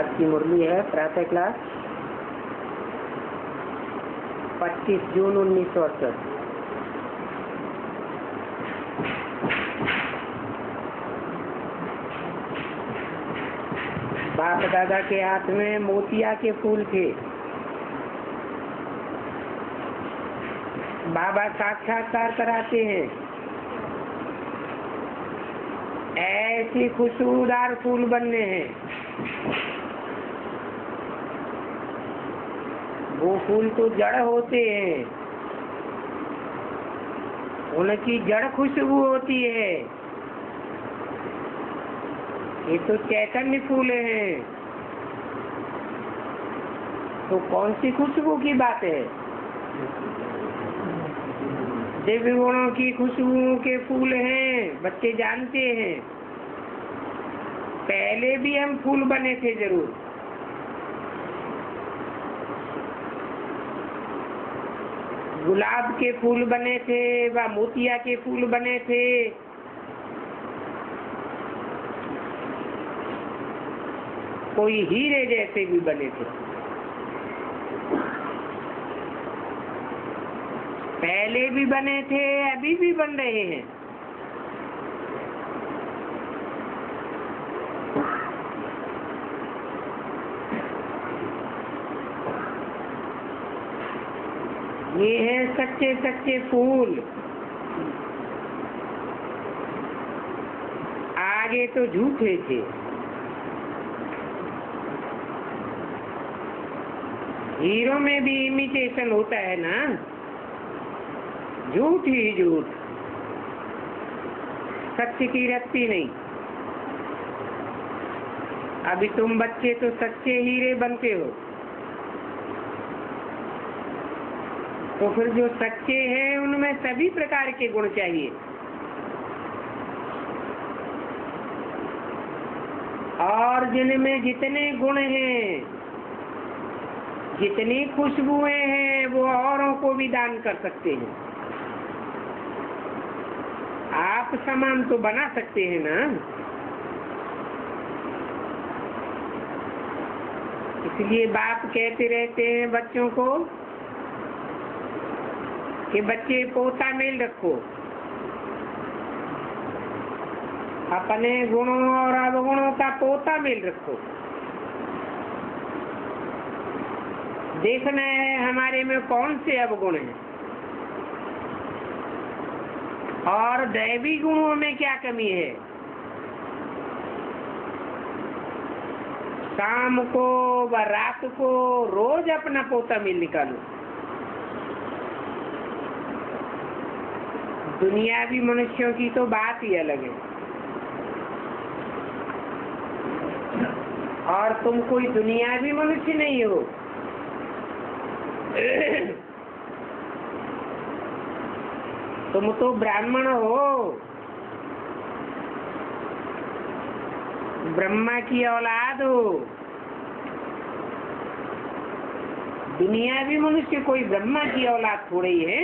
आज की मुरली है प्रातः क्लास 25 जून 1968। बाप दादा के हाथ में मोतिया के फूल थे। बाबा साक्षात्कार कराते हैं, ऐसे खुशबूदार फूल बनने हैं। वो फूल तो जड़ होते हैं, उनकी जड़ खुशबू होती है। ये तो चैतन्य फूल हैं, तो कौन सी खुशबू की बात है? दिव्य गुणों की खुशबुओं के फूल हैं, बच्चे जानते हैं। पहले भी हम फूल बने थे जरूर। गुलाब के फूल बने थे व मोतिया के फूल बने थे। कोई हीरे जैसे भी बने थे। पहले भी बने थे, अभी भी बन रहे हैं। ये हैं सच्चे सच्चे फूल। आगे तो झूठे थे। हीरो में भी इमिटेशन होता है ना, झूठ ही झूठ, सत्य की रत्ती नहीं। अभी तुम बच्चे तो सच्चे हीरे बनते हो, तो फिर जो सच्चे हैं उनमें सभी प्रकार के गुण चाहिए। और जिनमें जितने गुण हैं, जितनी खुशबुएं हैं, वो औरों को भी दान कर सकते हैं। आप सामान तो बना सकते हैं ना। इसलिए बाप कहते रहते हैं बच्चों को कि बच्चे पोता मेल रखो, अपने गुणों और अवगुणों का पोता मेल रखो। देखना है हमारे में कौन से अवगुण हैं और दैवी गुणों में क्या कमी है। शाम को व रात को रोज अपना पोता मेल निकालो। दुनियावी मनुष्यों की तो बात ही अलग है, और तुम कोई दुनियावी मनुष्य नहीं हो। तुम तो ब्राह्मण हो, ब्रह्मा की औलाद हो। दुनियावी मनुष्य कोई ब्रह्मा की औलाद थोड़ी ही है।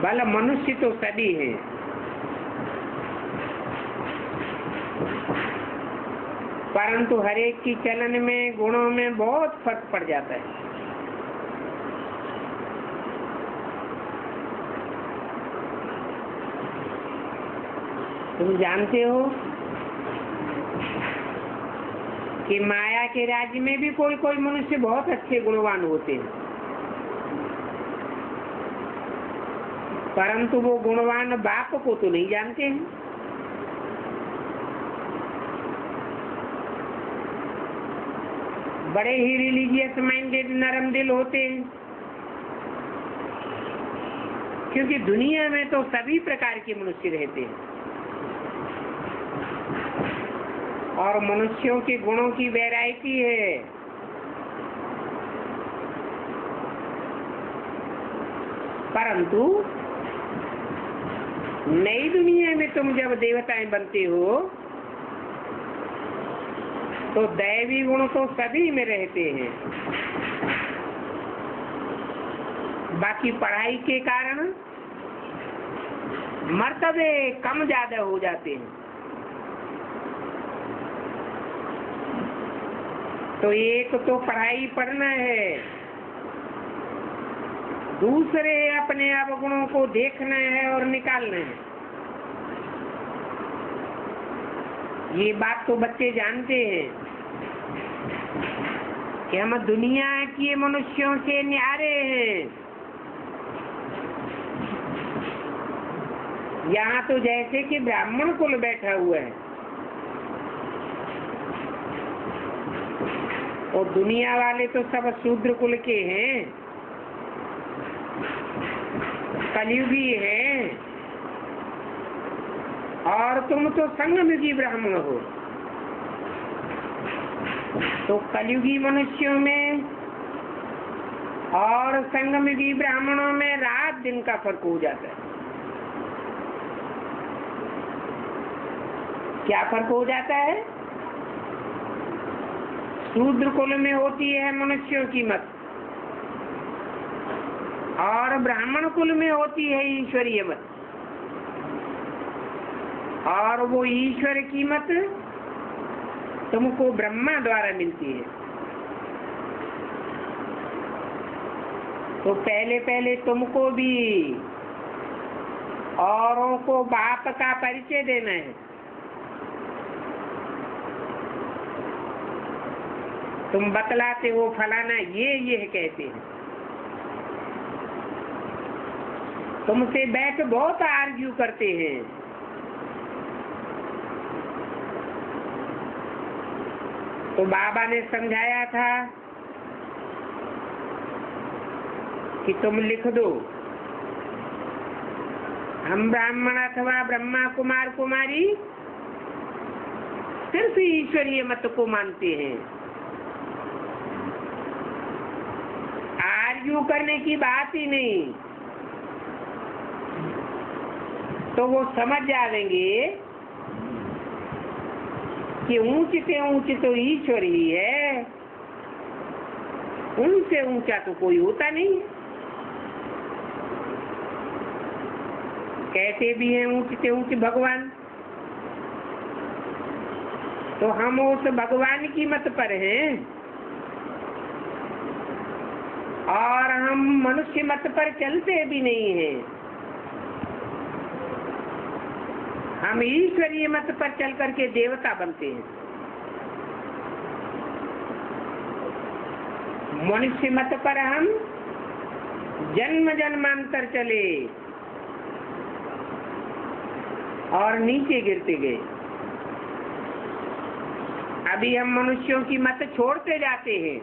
भला मनुष्य तो सभी है, परंतु हर एक की चलन में गुणों में बहुत फर्क पड़ जाता है। तुम जानते हो कि माया के राज्य में भी कोई कोई मनुष्य बहुत अच्छे गुणवान होते हैं, परंतु वो गुणवान बाप को तो नहीं जानते हैं। बड़े ही रिलीजियस माइंडेड नरम दिल होते हैं, क्योंकि दुनिया में तो सभी प्रकार के मनुष्य रहते हैं और मनुष्यों के गुणों की वैरायटी है। परंतु नई दुनिया में तुम जब देवताएं बनते हो तो दैवी गुण तो सभी में रहते हैं। बाकी पढ़ाई के कारण मर्तबे कम ज्यादा हो जाते हैं। तो एक तो पढ़ाई पढ़ना है, दूसरे अपने अवगुणों को देखना है और निकालना है। ये बात तो बच्चे जानते हैं कि हम दुनिया के मनुष्यों से न्यारे हैं। यहाँ तो जैसे कि ब्राह्मण कुल बैठा हुआ है और दुनिया वाले तो सब शूद्र कुल के हैं, कलयुगी हैं, और तुम तो संगमयुगी ब्राह्मण हो। तो कलयुगी मनुष्यों में और संगमयुगी ब्राह्मणों में रात दिन का फर्क हो जाता है। क्या फर्क हो जाता है? शूद्र कुल में होती है मनुष्यों की मत, और ब्राह्मण कुल में होती है ईश्वरीय मत। और वो ईश्वर की मत तुमको ब्रह्मा द्वारा मिलती है। तो पहले पहले तुमको भी औरों को बाप का परिचय देना है। तुम बतलाते हो फलाना ये कहते हैं, तुमसे बैठ बहुत आर्ग्यू करते हैं। तो बाबा ने समझाया था कि तुम लिख दो, हम ब्राह्मण अथवा ब्रह्मा कुमार कुमारी सिर्फ ईश्वरीय मत को मानते हैं। आर्ग्यू करने की बात ही नहीं। तो वो समझ जाएंगे कि ऊंच से ऊंच तो ईश्वर ही है, उनसे ऊंचा तो कोई होता नहीं। कहते भी हैं ऊंच से ऊंच भगवान, तो हम उस भगवान की मत पर हैं और हम मनुष्य मत पर चलते भी नहीं हैं। हम ईश्वरीय मत पर चल करके देवता बनते हैं। मनुष्य मत पर हम जन्म जन्मांतर चले और नीचे गिरते गए। अभी हम मनुष्यों की मत छोड़ते जाते हैं।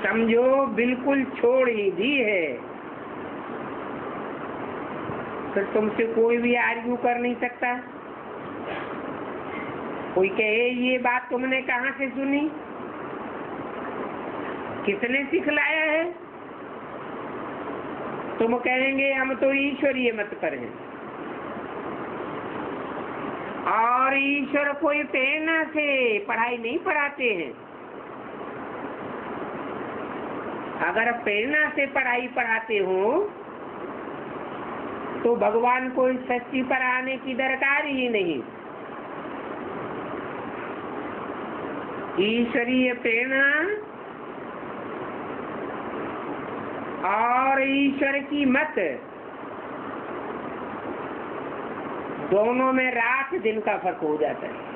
समझो बिल्कुल छोड़ ही दी है, फिर तुमसे कोई भी आर्ग्यू कर नहीं सकता। कोई कहे ये बात तुमने कहाँ से सुनी, किसने सिखलाया है? तुम कहेंगे हम तो ईश्वरीय मत पर हैं। और ईश्वर कोई प्रेरणा से पढ़ाई नहीं पढ़ाते हैं। अगर प्रेरणा से पढ़ाई पढ़ाते हो तो भगवान को इस सृष्टि पर आने की दरकार ही नहीं। ईश्वरीय प्रेरणा और ईश्वर की मत दोनों में रात दिन का फर्क हो जाता है।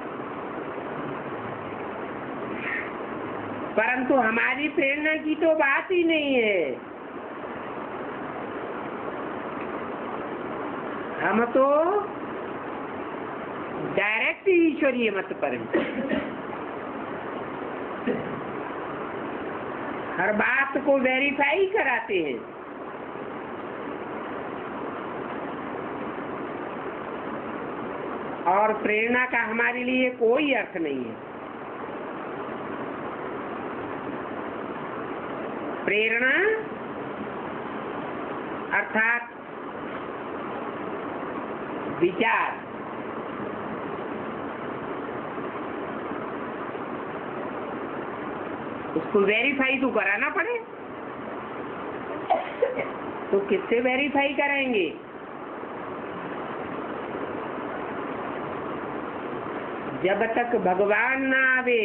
परंतु हमारी प्रेरणा की तो बात ही नहीं है। हम तो डायरेक्ट ईश्वरीय मत पर हैं। हर बात को वेरीफाई कराते हैं। और प्रेरणा का हमारे लिए कोई अर्थ नहीं है। प्रेरणा अर्थात विचार, उसको वेरीफाई तो कराना पड़े। तो किससे वेरीफाई करेंगे? जब तक भगवान ना आवे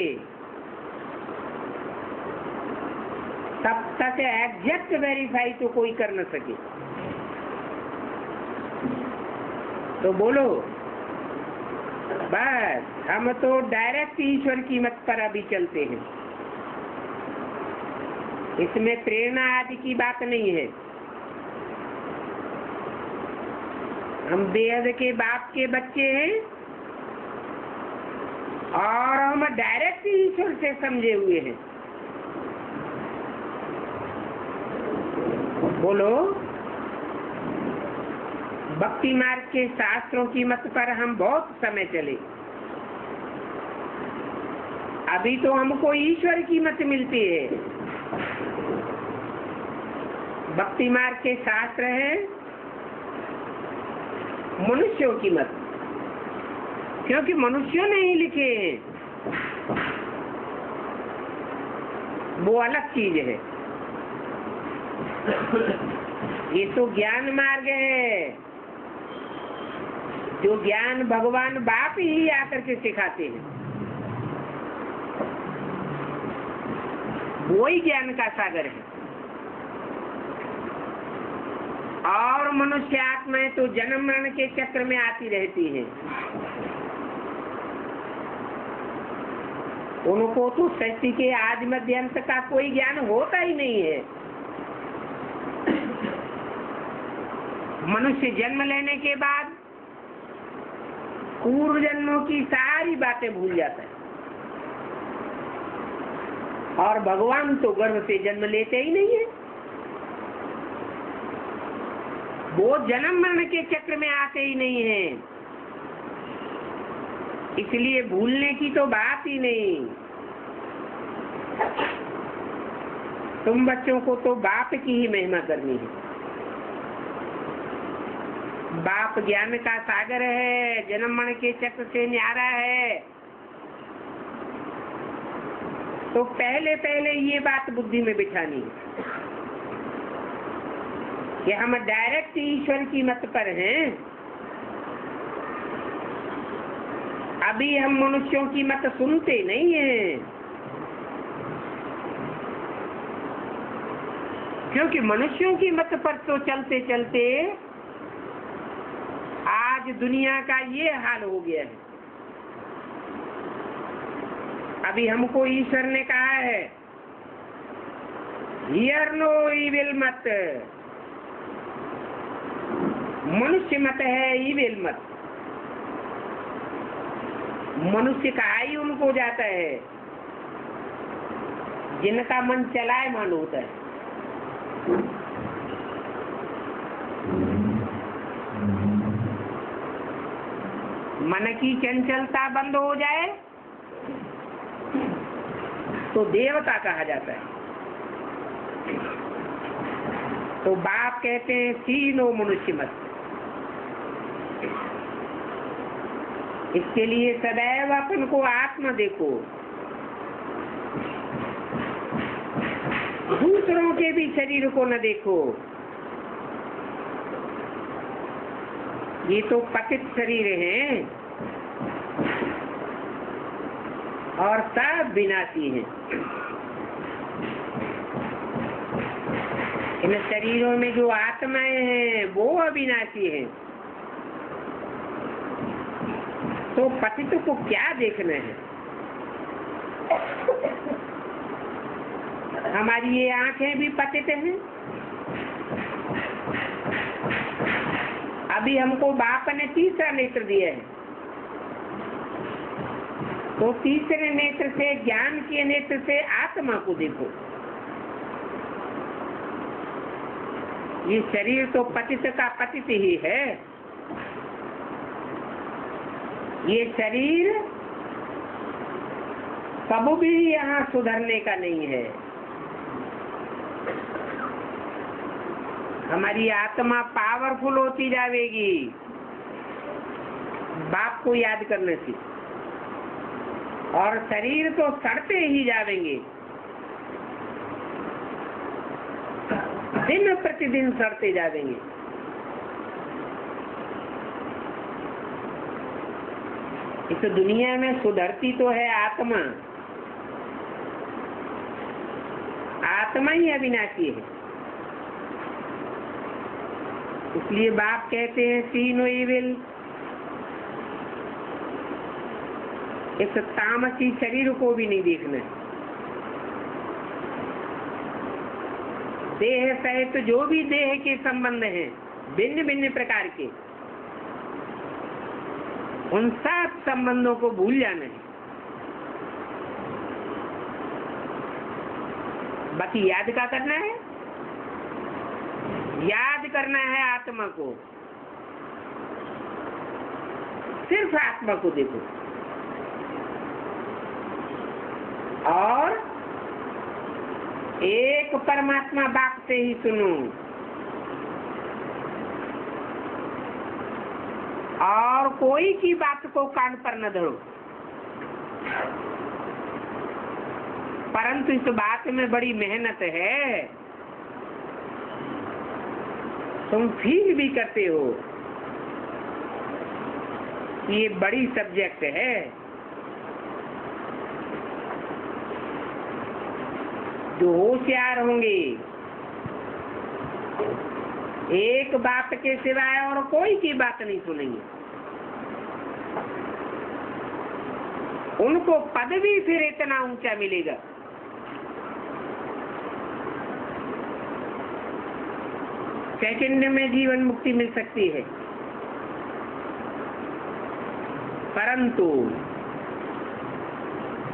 तब तक एग्जैक्ट वेरीफाई तो कोई कर न सके। तो बोलो, बस हम तो डायरेक्ट ईश्वर की मत पर अभी चलते हैं, इसमें प्रेरणा आदि की बात नहीं है। हम बेहद के बाप के बच्चे हैं और हम डायरेक्ट ईश्वर से समझे हुए हैं। बोलो, भक्ति मार्ग के शास्त्रों की मत पर हम बहुत समय चले, अभी तो हमको ईश्वर की मत मिलती है। भक्ति मार्ग के शास्त्र है मनुष्यों की मत, क्योंकि मनुष्यों ने ही लिखे हैं, वो अलग चीज है। ये तो ज्ञान मार्ग है, जो ज्ञान भगवान बाप ही आकर के सिखाते हैं, वो ही ज्ञान का सागर है। और मनुष्य आत्माएं तो जन्म मरण के चक्र में आती रहती हैं, उनको तो सृष्टि के आदि मध्य अंत का कोई ज्ञान होता ही नहीं है। मनुष्य जन्म लेने के बाद पूर्व जन्मों की सारी बातें भूल जाता है, और भगवान तो गर्भ से जन्म लेते ही नहीं है, वो जन्म मरण के चक्र में आते ही नहीं है, इसलिए भूलने की तो बात ही नहीं। तुम बच्चों को तो बाप की ही महिमा करनी है। बाप ज्ञान का सागर है, जन्म मरण के चक्र से न्यारा है। तो पहले पहले ये बात बुद्धि में बिठानी है कि हम डायरेक्ट ईश्वर की मत पर हैं। अभी हम मनुष्यों की मत सुनते नहीं हैं, क्योंकि मनुष्यों की मत पर तो चलते चलते आज दुनिया का ये हाल हो गया है। अभी हमको ईश्वर ने कहा है, हियर नो इविल मत, मनुष्य मत है इविल मत। मनुष्य कहा ही उनको जाता है जिनका मन चलायमान होता है। मन की चंचलता बंद हो जाए तो देवता कहा जाता है। तो बाप कहते हैं सीनो मनुष्य मत। इसके लिए सदैव अपन को आत्मा देखो, दूसरों के भी शरीर को न देखो। ये तो पतित शरीर हैं और सब विनाशी हैं। इन शरीरों में जो आत्माएं हैं वो अविनाशी हैं। तो पतित को क्या देखना है? हमारी ये आंखें भी पतित हैं। अभी हमको बाप ने तीसरा नेत्र दिया है, तो तीसरे नेत्र से, ज्ञान के नेत्र से आत्मा को देखो। ये शरीर तो पतित का पतित ही है। ये शरीर कभी भी यहाँ सुधरने का नहीं है। हमारी आत्मा पावरफुल होती जाएगी बाप को याद करने से, और शरीर तो सड़ते ही जाएंगे। दिन प्रतिदिन सड़ते जाएंगे। इस दुनिया में सुधरती तो है आत्मा, आत्मा ही अविनाशी है। इसलिए बाप कहते हैं सी नो इविल, इस तामसी शरीर को भी नहीं देखना है। देह सहित जो भी देह के संबंध हैं भिन्न भिन्न प्रकार के, उन सब संबंधों को भूल जाना है। बाकी याद क्या करना है? याद करना है आत्मा को, सिर्फ आत्मा को देखो और एक परमात्मा बाप से ही सुनो और कोई की बात को कान पर न धरो। परंतु इस बात में बड़ी मेहनत है, तुम फील भी करते हो, ये बड़ी सब्जेक्ट है। जो होशियार होंगे एक बात के सिवाय और कोई की बात नहीं सुनेंगे, उनको पद भी फिर इतना ऊंचा मिलेगा। सेकंड में जीवन मुक्ति मिल सकती है, परंतु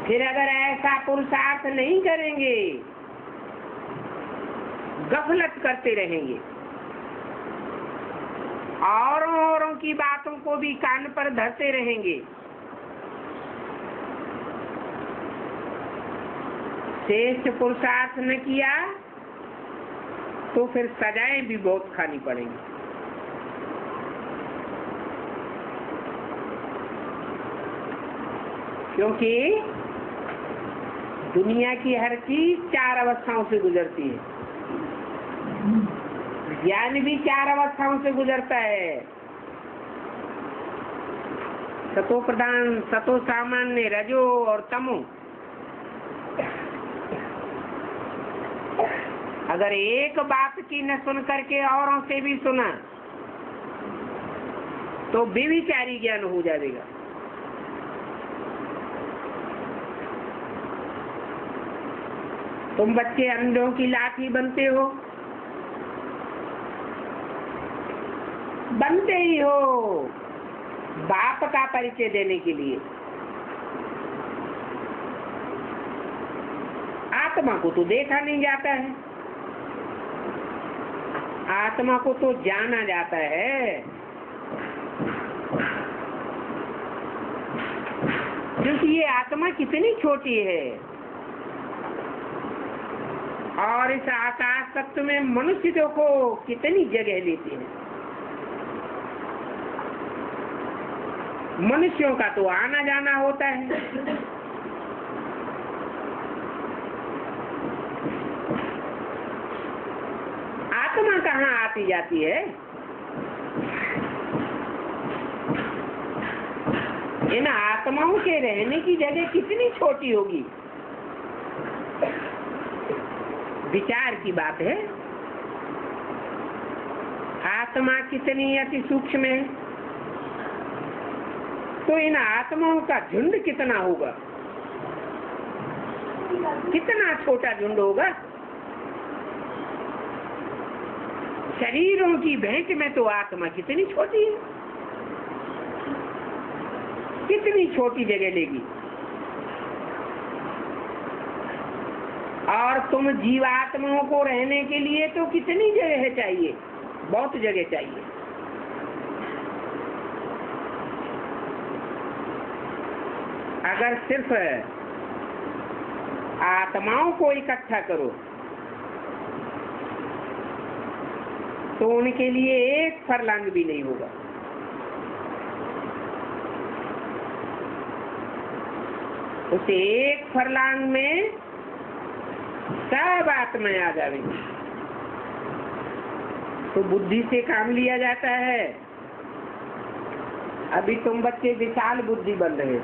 फिर अगर ऐसा पुरुषार्थ नहीं करेंगे, गफलत करते रहेंगे, औरों की बातों को भी कान पर धरते रहेंगे, श्रेष्ठ पुरुषार्थ न किया तो फिर सजाएं भी बहुत खानी पड़ेंगी। क्योंकि दुनिया की हर चीज 4 अवस्थाओं से गुजरती है, ज्ञान भी 4 अवस्थाओं से गुजरता है। सतो प्रधान, सतो सामान्य, रजो और तमो। अगर एक बात की न सुन करके औरों से भी सुना तो बेविचारी ज्ञान हो जाएगा। तुम बच्चे अंधों की लाठी बनते हो, बनते ही हो बाप का परिचय देने के लिए। आत्मा को तो देखा नहीं जाता है, आत्मा को तो जाना जाता है, क्योंकि ये आत्मा कितनी छोटी है और इस आकाश तत्व में मनुष्य देखो कितनी जगह लेती है। मनुष्यों का तो आना जाना होता है, आत्मा कहाँ आती जाती है? इन आत्माओं के रहने की जगह कितनी छोटी होगी, विचार की बात है। आत्मा कितनी अति सूक्ष्म है, तो इन आत्माओं का झुंड कितना होगा, कितना छोटा झुंड होगा। शरीरों की भेंट में तो आत्मा कितनी छोटी है, कितनी छोटी जगह लेगी। और तुम जीवात्माओं को रहने के लिए तो कितनी जगह चाहिए, बहुत जगह चाहिए। अगर सिर्फ आत्माओं को इकट्ठा करो तो उनके लिए एक फरलांग भी नहीं होगा। उस एक फरलांग में सब आत्माएं आ जाएंगी। तो बुद्धि से काम लिया जाता है। अभी तुम बच्चे विशाल बुद्धि बन रहे हो।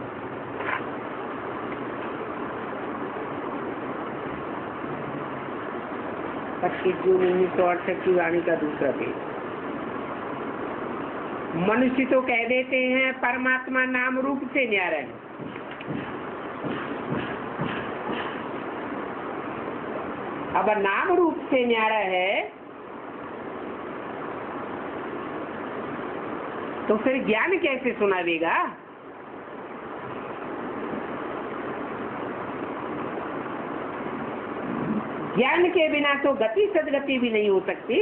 25 जून 1968 की वाणी का दूसरा पेज। मनुष्य तो कह देते हैं परमात्मा नाम रूप से न्यारा है। अब नाम रूप से न्यारा है तो फिर ज्ञान कैसे सुनावेगा? ज्ञान के बिना तो गति सदगति भी नहीं हो सकती।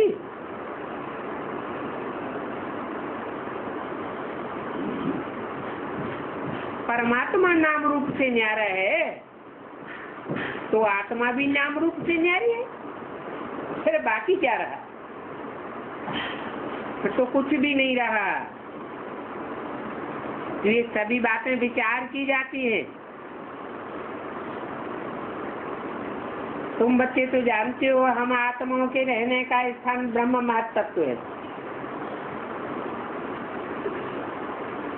परमात्मा नाम रूप से न्यारा है तो आत्मा भी नाम रूप से न्यारी है। फिर बाकी क्या रहा? फिर तो कुछ भी नहीं रहा। ये सभी बातें विचार की जाती हैं। तुम बच्चे तो जानते हो हम आत्माओं के रहने का स्थान ब्रह्म महत्त्व है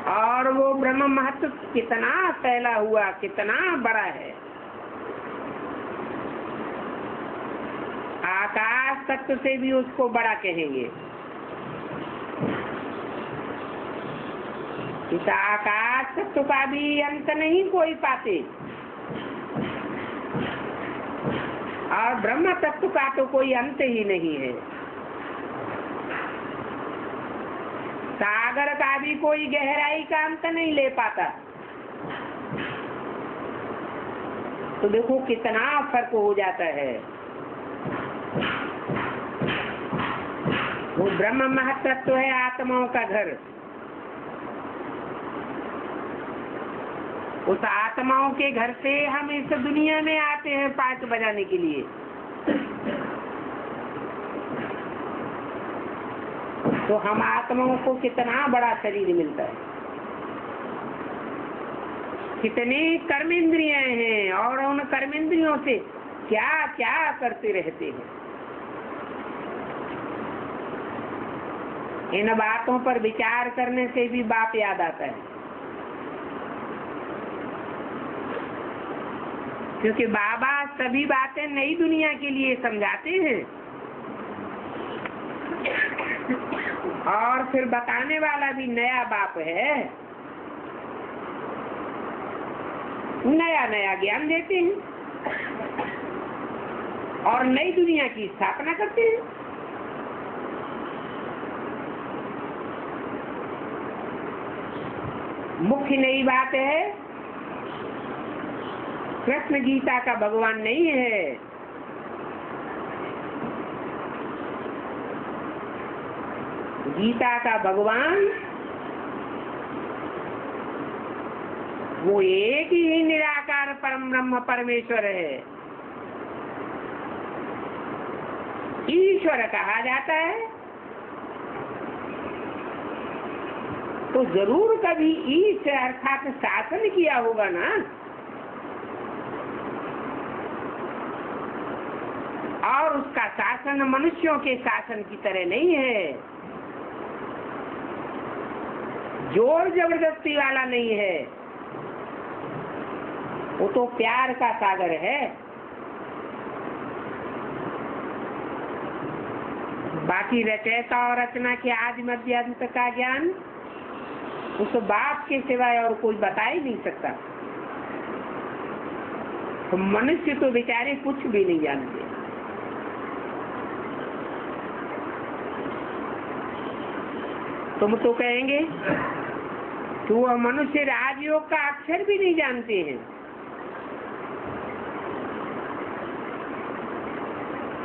और वो ब्रह्म महत्व कितना फैला हुआ, कितना बड़ा है। आकाश तत्व से भी उसको बड़ा कहेंगे। इस आकाश तत्व का भी अंत नहीं कोई पाते और ब्रह्म तत्व का तो कोई अंत ही नहीं है। सागर का भी कोई गहराई का अंत नहीं ले पाता। तो देखो कितना फर्क हो जाता है। वो ब्रह्म महत्त्व है आत्माओं का घर। उस आत्माओं के घर से हम इस दुनिया में आते हैं पांच बजाने के लिए। तो हम आत्माओं को कितना बड़ा शरीर मिलता है, कितनी कर्मेंद्रियां हैं और उन कर्मेंद्रियों से क्या क्या करते रहते हैं। इन बातों पर विचार करने से भी बाप याद आता है, क्योंकि बाबा सभी बातें नई दुनिया के लिए समझाते हैं और फिर बताने वाला भी नया बाप है। नया नया ज्ञान देते हैं और नई दुनिया की स्थापना करते हैं। मुख्य नई बात है कृष्ण गीता का भगवान नहीं है। गीता का भगवान वो एक ही निराकार परम ब्रह्म परमेश्वर है। ईश्वर कहा जाता है तो जरूर कभी ईश्वर अर्थात शासन किया होगा ना। और उसका शासन मनुष्यों के शासन की तरह नहीं है, जोर जबरदस्ती वाला नहीं है। वो तो प्यार का सागर है। बाकी रचयिता और रचना के आदि मध्य अंत का ज्ञान उस बाप के सिवाय और कोई बता ही नहीं सकता। तो मनुष्य तो बेचारे कुछ भी नहीं जानते। तुम तो कहेंगे कि वो मनुष्य राजयोग का अक्षर भी नहीं जानते हैं।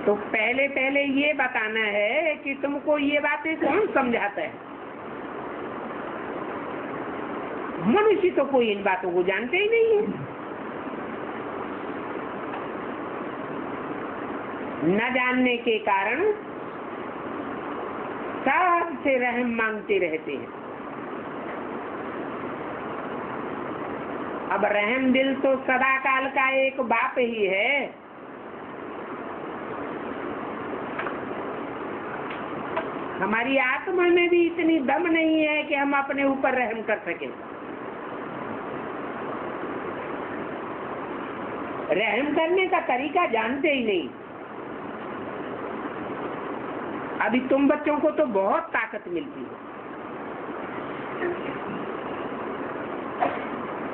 तो पहले पहले ये बताना है कि तुमको ये बातें कौन समझाता है। मनुष्य तो कोई इन बातों को जानते ही नहीं है। न जानने के कारण सबसे रहम मांगते रहते हैं। अब रहम दिल तो सदा काल का एक बाप ही है। हमारी आत्मा में भी इतनी दम नहीं है कि हम अपने ऊपर रहम कर सके। रहम करने का तरीका जानते ही नहीं। अभी तुम बच्चों को तो बहुत ताकत मिलती है।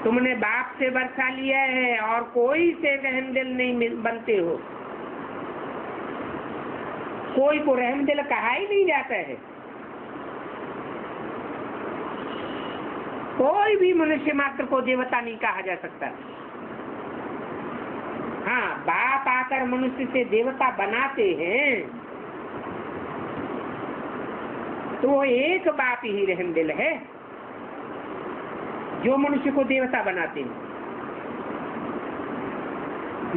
तुमने बाप से वर्षा लिया है और कोई से रहमदिल नहीं बनते हो। कोई को रहमदिल कहा ही नहीं जाता है। कोई भी मनुष्य मात्र को देवता नहीं कहा जा सकता। हाँ, बाप आकर मनुष्य से देवता बनाते हैं तो वो एक बाप ही रहमदिल है जो मनुष्य को देवता बनाते हैं।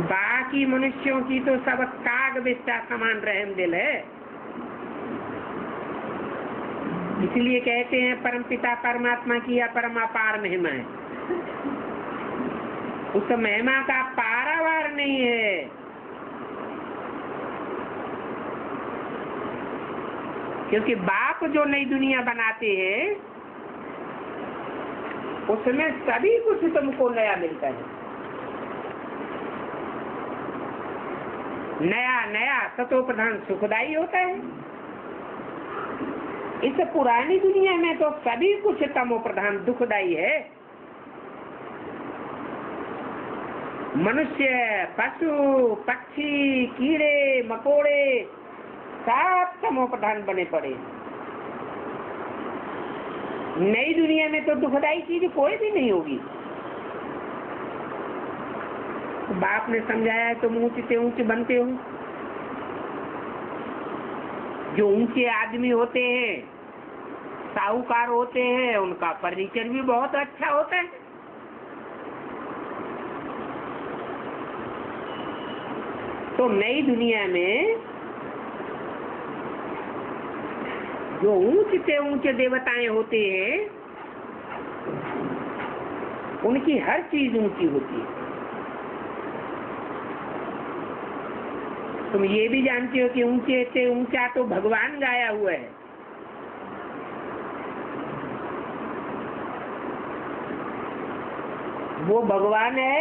बाकी मनुष्यों की तो सब काग बिस्टा समान रहमदिल है। इसलिए कहते हैं परमपिता परमात्मा की अपरमापार महिमा है। उस महिमा का पारावार नहीं है। क्योंकि बाप जो नई दुनिया बनाते हैं उसमें सभी कुछ तुमको नया मिलता है। नया नया सतो प्रधान सुखदाई होता है। इस पुरानी दुनिया में तो सभी कुछ तमो प्रधान दुखदाई है। मनुष्य, पशु, पक्षी, कीड़े मकोड़े सब तमो प्रधान बने पड़े। नई दुनिया में तो दुखदाई चीज कोई भी नहीं होगी। तो बाप ने समझाया है तुम ऊंचे से ऊंचे बनते हो। जो ऊंचे आदमी होते हैं, साहूकार होते हैं, उनका फर्नीचर भी बहुत अच्छा होता है। तो नई दुनिया में जो ऊंचे से ऊंचे देवताएं होते हैं उनकी हर चीज ऊंची होती है। तुम ये भी जानते हो कि ऊंचे से ऊंचा तो भगवान गाया हुआ है। वो भगवान है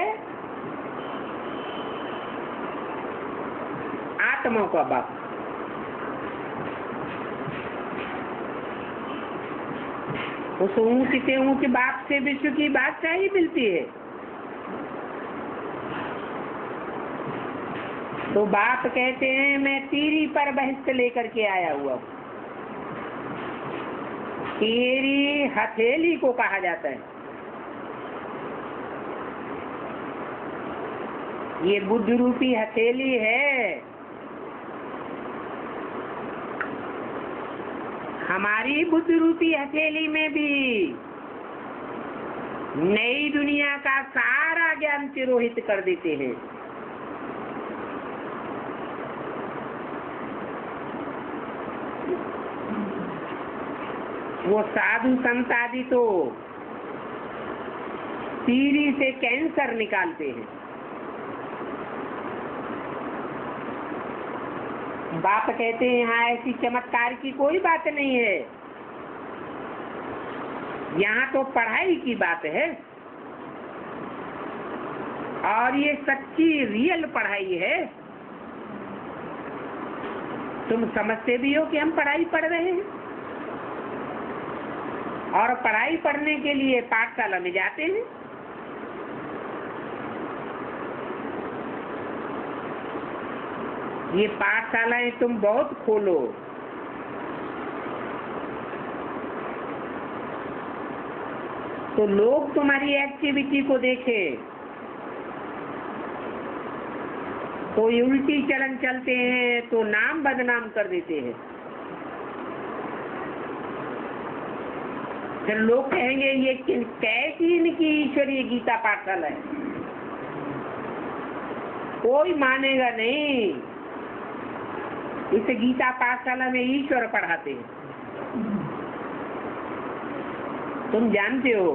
आत्मा का बाप। उस ऊंचे से ऊंचे बाप से विश्व की बादशाही मिलती है। तो बाप कहते हैं मैं तीरी पर बहिष्ठ लेकर के आया हुआ हूँ। तीरी हथेली को कहा जाता है। ये बुद्ध रूपी हथेली है। हमारी बुद्ध रूपी हथेली में भी नई दुनिया का सारा ज्ञान तिरोहित कर देते हैं। वो साधु संत आदि तो तीरी से कैंसर निकालते हैं। बाप कहते हैं यहाँ ऐसी चमत्कार की कोई बात नहीं है। यहाँ तो पढ़ाई की बात है और ये सच्ची रियल पढ़ाई है। तुम समझते भी हो कि हम पढ़ाई पढ़ रहे हैं और पढ़ाई पढ़ने के लिए पाठशाला में जाते हैं। ये पाठशालाएं तुम बहुत खोलो। तो लोग तुम्हारी एक्टिविटी को देखें। तो उल्टी चलन चलते हैं तो नाम बदनाम कर देते हैं। फिर लोग कहेंगे ये कैसी इनकी ईश्वरीय गीता पाठशाला है। कोई मानेगा नहीं। इस गीता पाठशाला में ईश्वर पढ़ाते हैं। तुम जानते हो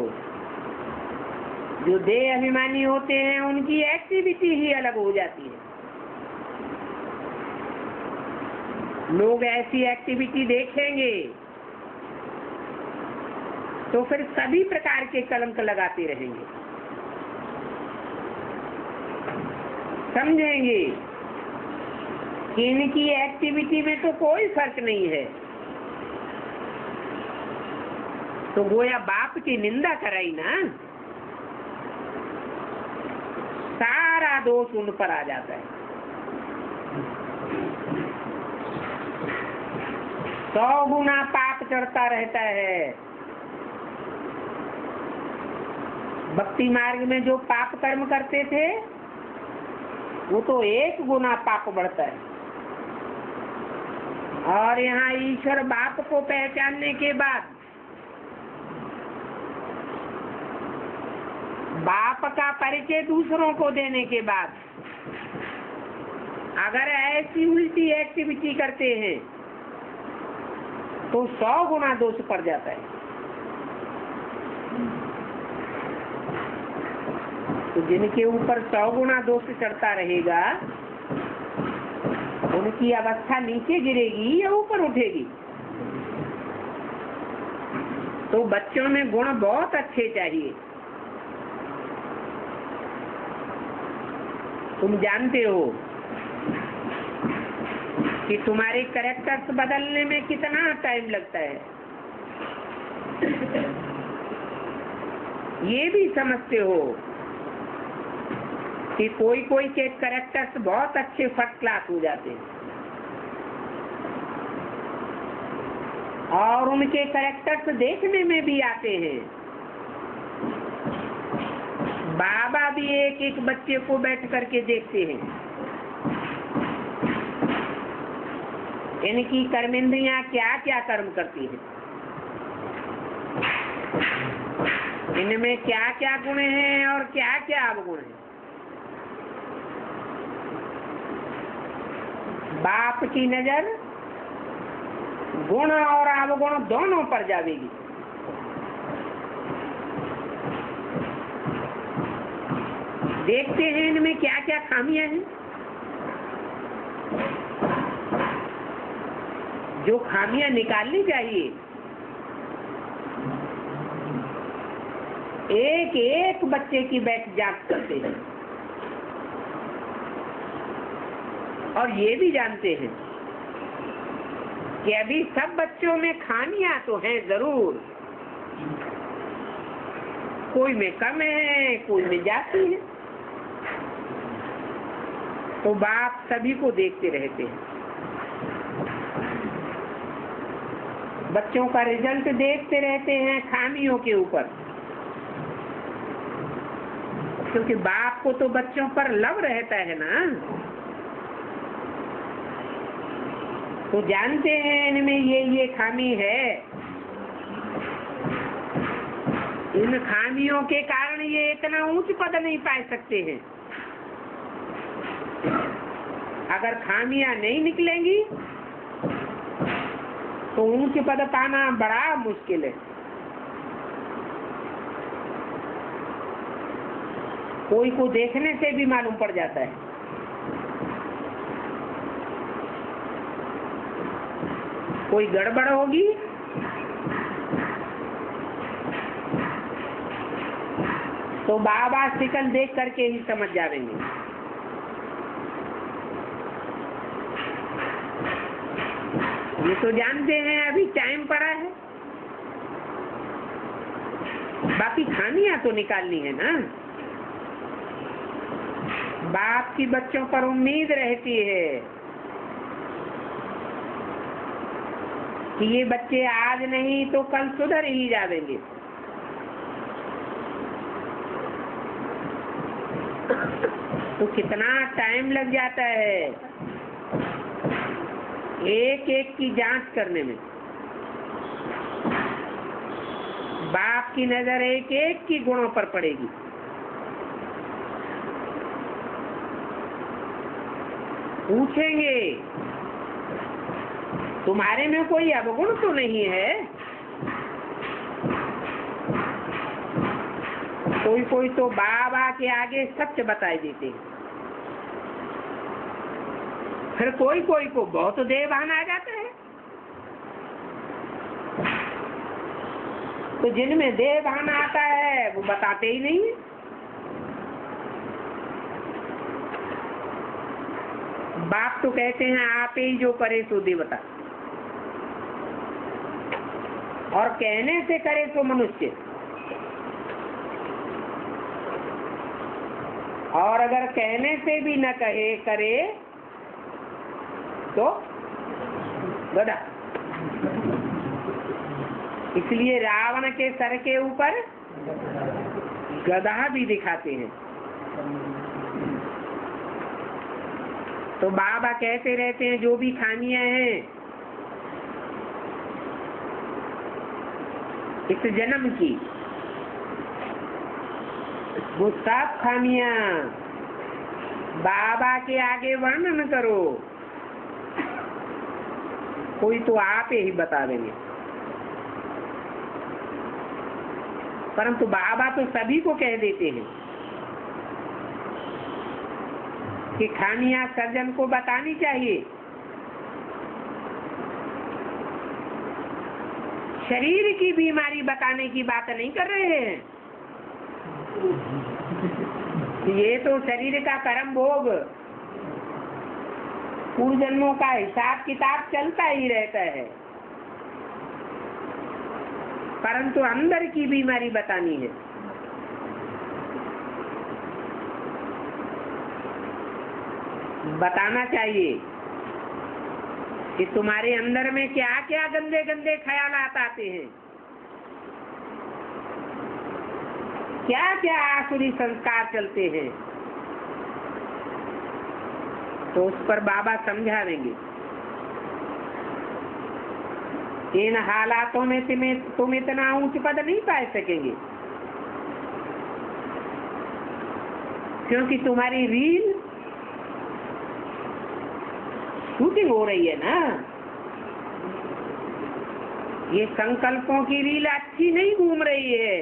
जो देह अभिमानी होते हैं उनकी एक्टिविटी ही अलग हो जाती है। लोग ऐसी एक्टिविटी देखेंगे तो फिर सभी प्रकार के कलंक लगाते रहेंगे, समझेंगे कि इनकी एक्टिविटी में तो कोई फर्क नहीं है, तो गोया बाप की निंदा कराई ना, सारा दोष उन पर आ जाता है। 100 गुना पाप चढ़ता रहता है। भक्ति मार्ग में जो पाप कर्म करते थे वो तो 1 गुना पाप बढ़ता है, और यहाँ ईश्वर बाप को पहचानने के बाद, बाप का परिचय दूसरों को देने के बाद अगर ऐसी उल्टी एक्टिविटी करते हैं तो 100 गुना दोष पड़ जाता है। तो जिनके ऊपर 100 गुना दोष चढ़ता रहेगा उनकी अवस्था नीचे गिरेगी या ऊपर उठेगी? तो बच्चों में गुण बहुत अच्छे चाहिए। तुम जानते हो कि तुम्हारे कैरेक्टर्स बदलने में कितना टाइम लगता है, ये भी समझते हो कि कोई कोई के कैरेक्टर्स बहुत अच्छे फर्स्ट क्लास हो जाते हैं, और उनके कैरेक्टर्स देखने में भी आते हैं। बाबा भी एक एक बच्चे को बैठ करके देखते हैं, इनकी कर्मेंद्रियां क्या क्या कर्म करती हैं, इनमें क्या क्या गुण हैं और क्या क्या अवगुण हैं। बाप की नजर गुण और अवगुण दोनों पर जाएगी। देखते हैं इनमें क्या क्या खामियां हैं, जो खामियां निकालनी चाहिए। एक एक बच्चे की बैठ जांच करते हैं, और ये भी जानते हैं कि अभी सब बच्चों में खामियां तो हैं जरूर, कोई में कम है, कोई में जाती है। तो बाप सभी को देखते रहते हैं, बच्चों का रिजल्ट देखते रहते हैं खामियों के ऊपर, क्योंकि बाप को तो बच्चों पर लव रहता है ना। तो जानते हैं इनमें ये खामी है, इन खामियों के कारण ये इतना ऊंच पद नहीं पा सकते हैं। अगर खामियां नहीं निकलेंगी तो ऊंच पद पाना बड़ा मुश्किल है। कोई को देखने से भी मालूम पड़ जाता है। कोई गड़बड़ होगी तो बाबा शिकल देख करके ही समझ जाएंगे। ये तो जानते हैं अभी टाइम पड़ा है, बाकी खामियां तो निकालनी है ना। बाप की बच्चों पर उम्मीद रहती है कि ये बच्चे आज नहीं तो कल सुधर ही जाएंगे। तो कितना टाइम लग जाता है एक एक की जांच करने में। बाप की नजर एक एक की गुणों पर पड़ेगी। पूछेंगे तुम्हारे में कोई अवगुण तो नहीं है? कोई कोई तो बाबा के आगे सच बताई देते हैं। फिर कोई कोई को बहुत देह भान आ जाता है। तो जिनमें देह भान आता है वो बताते ही नहीं है। बाप तो कहते हैं आप ही जो करे सो देवता, और कहने से करे सो मनुष्य, और अगर कहने से भी न कहे करे तो गधा। इसलिए रावण के सर के ऊपर गधा भी दिखाते हैं। तो बाबा कहते रहते हैं जो भी खामियां हैं इस जन्म की, वो सब खामियां बाबा के आगे वर्णन करो, कोई तो आप ही बता देंगे। परंतु बाबा तो सभी को कह देते हैं कि खामियां सज्जन को बतानी चाहिए। शरीर की बीमारी बताने की बात नहीं कर रहे हैं। ये तो शरीर का कर्म भोग, पूर्व जन्मों का हिसाब किताब चलता ही रहता है, परंतु अंदर की बीमारी बतानी है। बताना चाहिए कि तुम्हारे अंदर में क्या क्या गंदे गंदे ख्यालात आते हैं, क्या क्या आसुरी संस्कार चलते हैं। तो उस पर बाबा समझा देंगे। इन हालातों में तुम इतना ऊंच पद नहीं पा सकेंगे, क्योंकि तुम्हारी रील शूटिंग हो रही है ना। ये संकल्पों की रील अच्छी नहीं घूम रही है।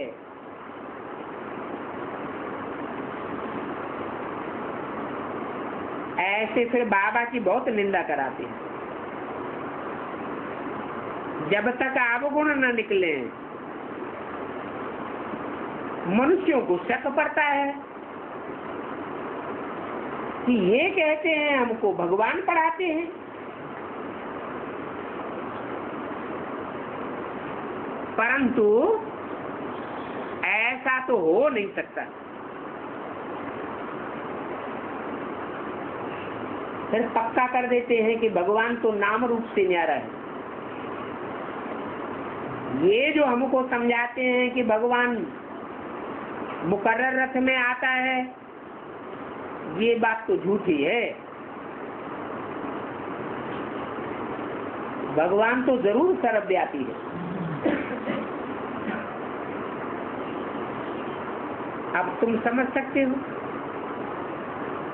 ऐसे फिर बाबा की बहुत निंदा कराते हैं। जब तक अवगुण न निकले मनुष्यों को शक पड़ता है कि ये कहते हैं हमको भगवान पढ़ाते हैं। परंतु ऐसा तो हो नहीं सकता। फिर पक्का कर देते हैं कि भगवान तो नाम रूप से न्यारा है। ये जो हमको समझाते हैं कि भगवान मुकर्रर रथ में आता है, ये बात तो झूठी है। भगवान तो जरूर सर्वव्यापी है। अब तुम समझ सकते हो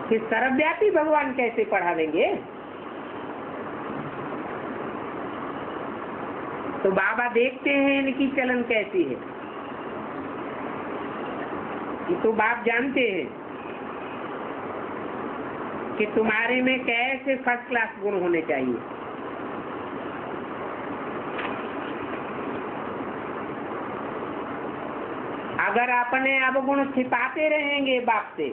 कि सर्वव्यापी भगवान कैसे पढ़ा देंगे। तो बाबा देखते हैं इनकी चलन कैसी है। ये तो बाप जानते हैं कि तुम्हारे में कैसे फर्स्ट क्लास गुण होने चाहिए। अगर अपने अवगुण छिपाते रहेंगे बाप से,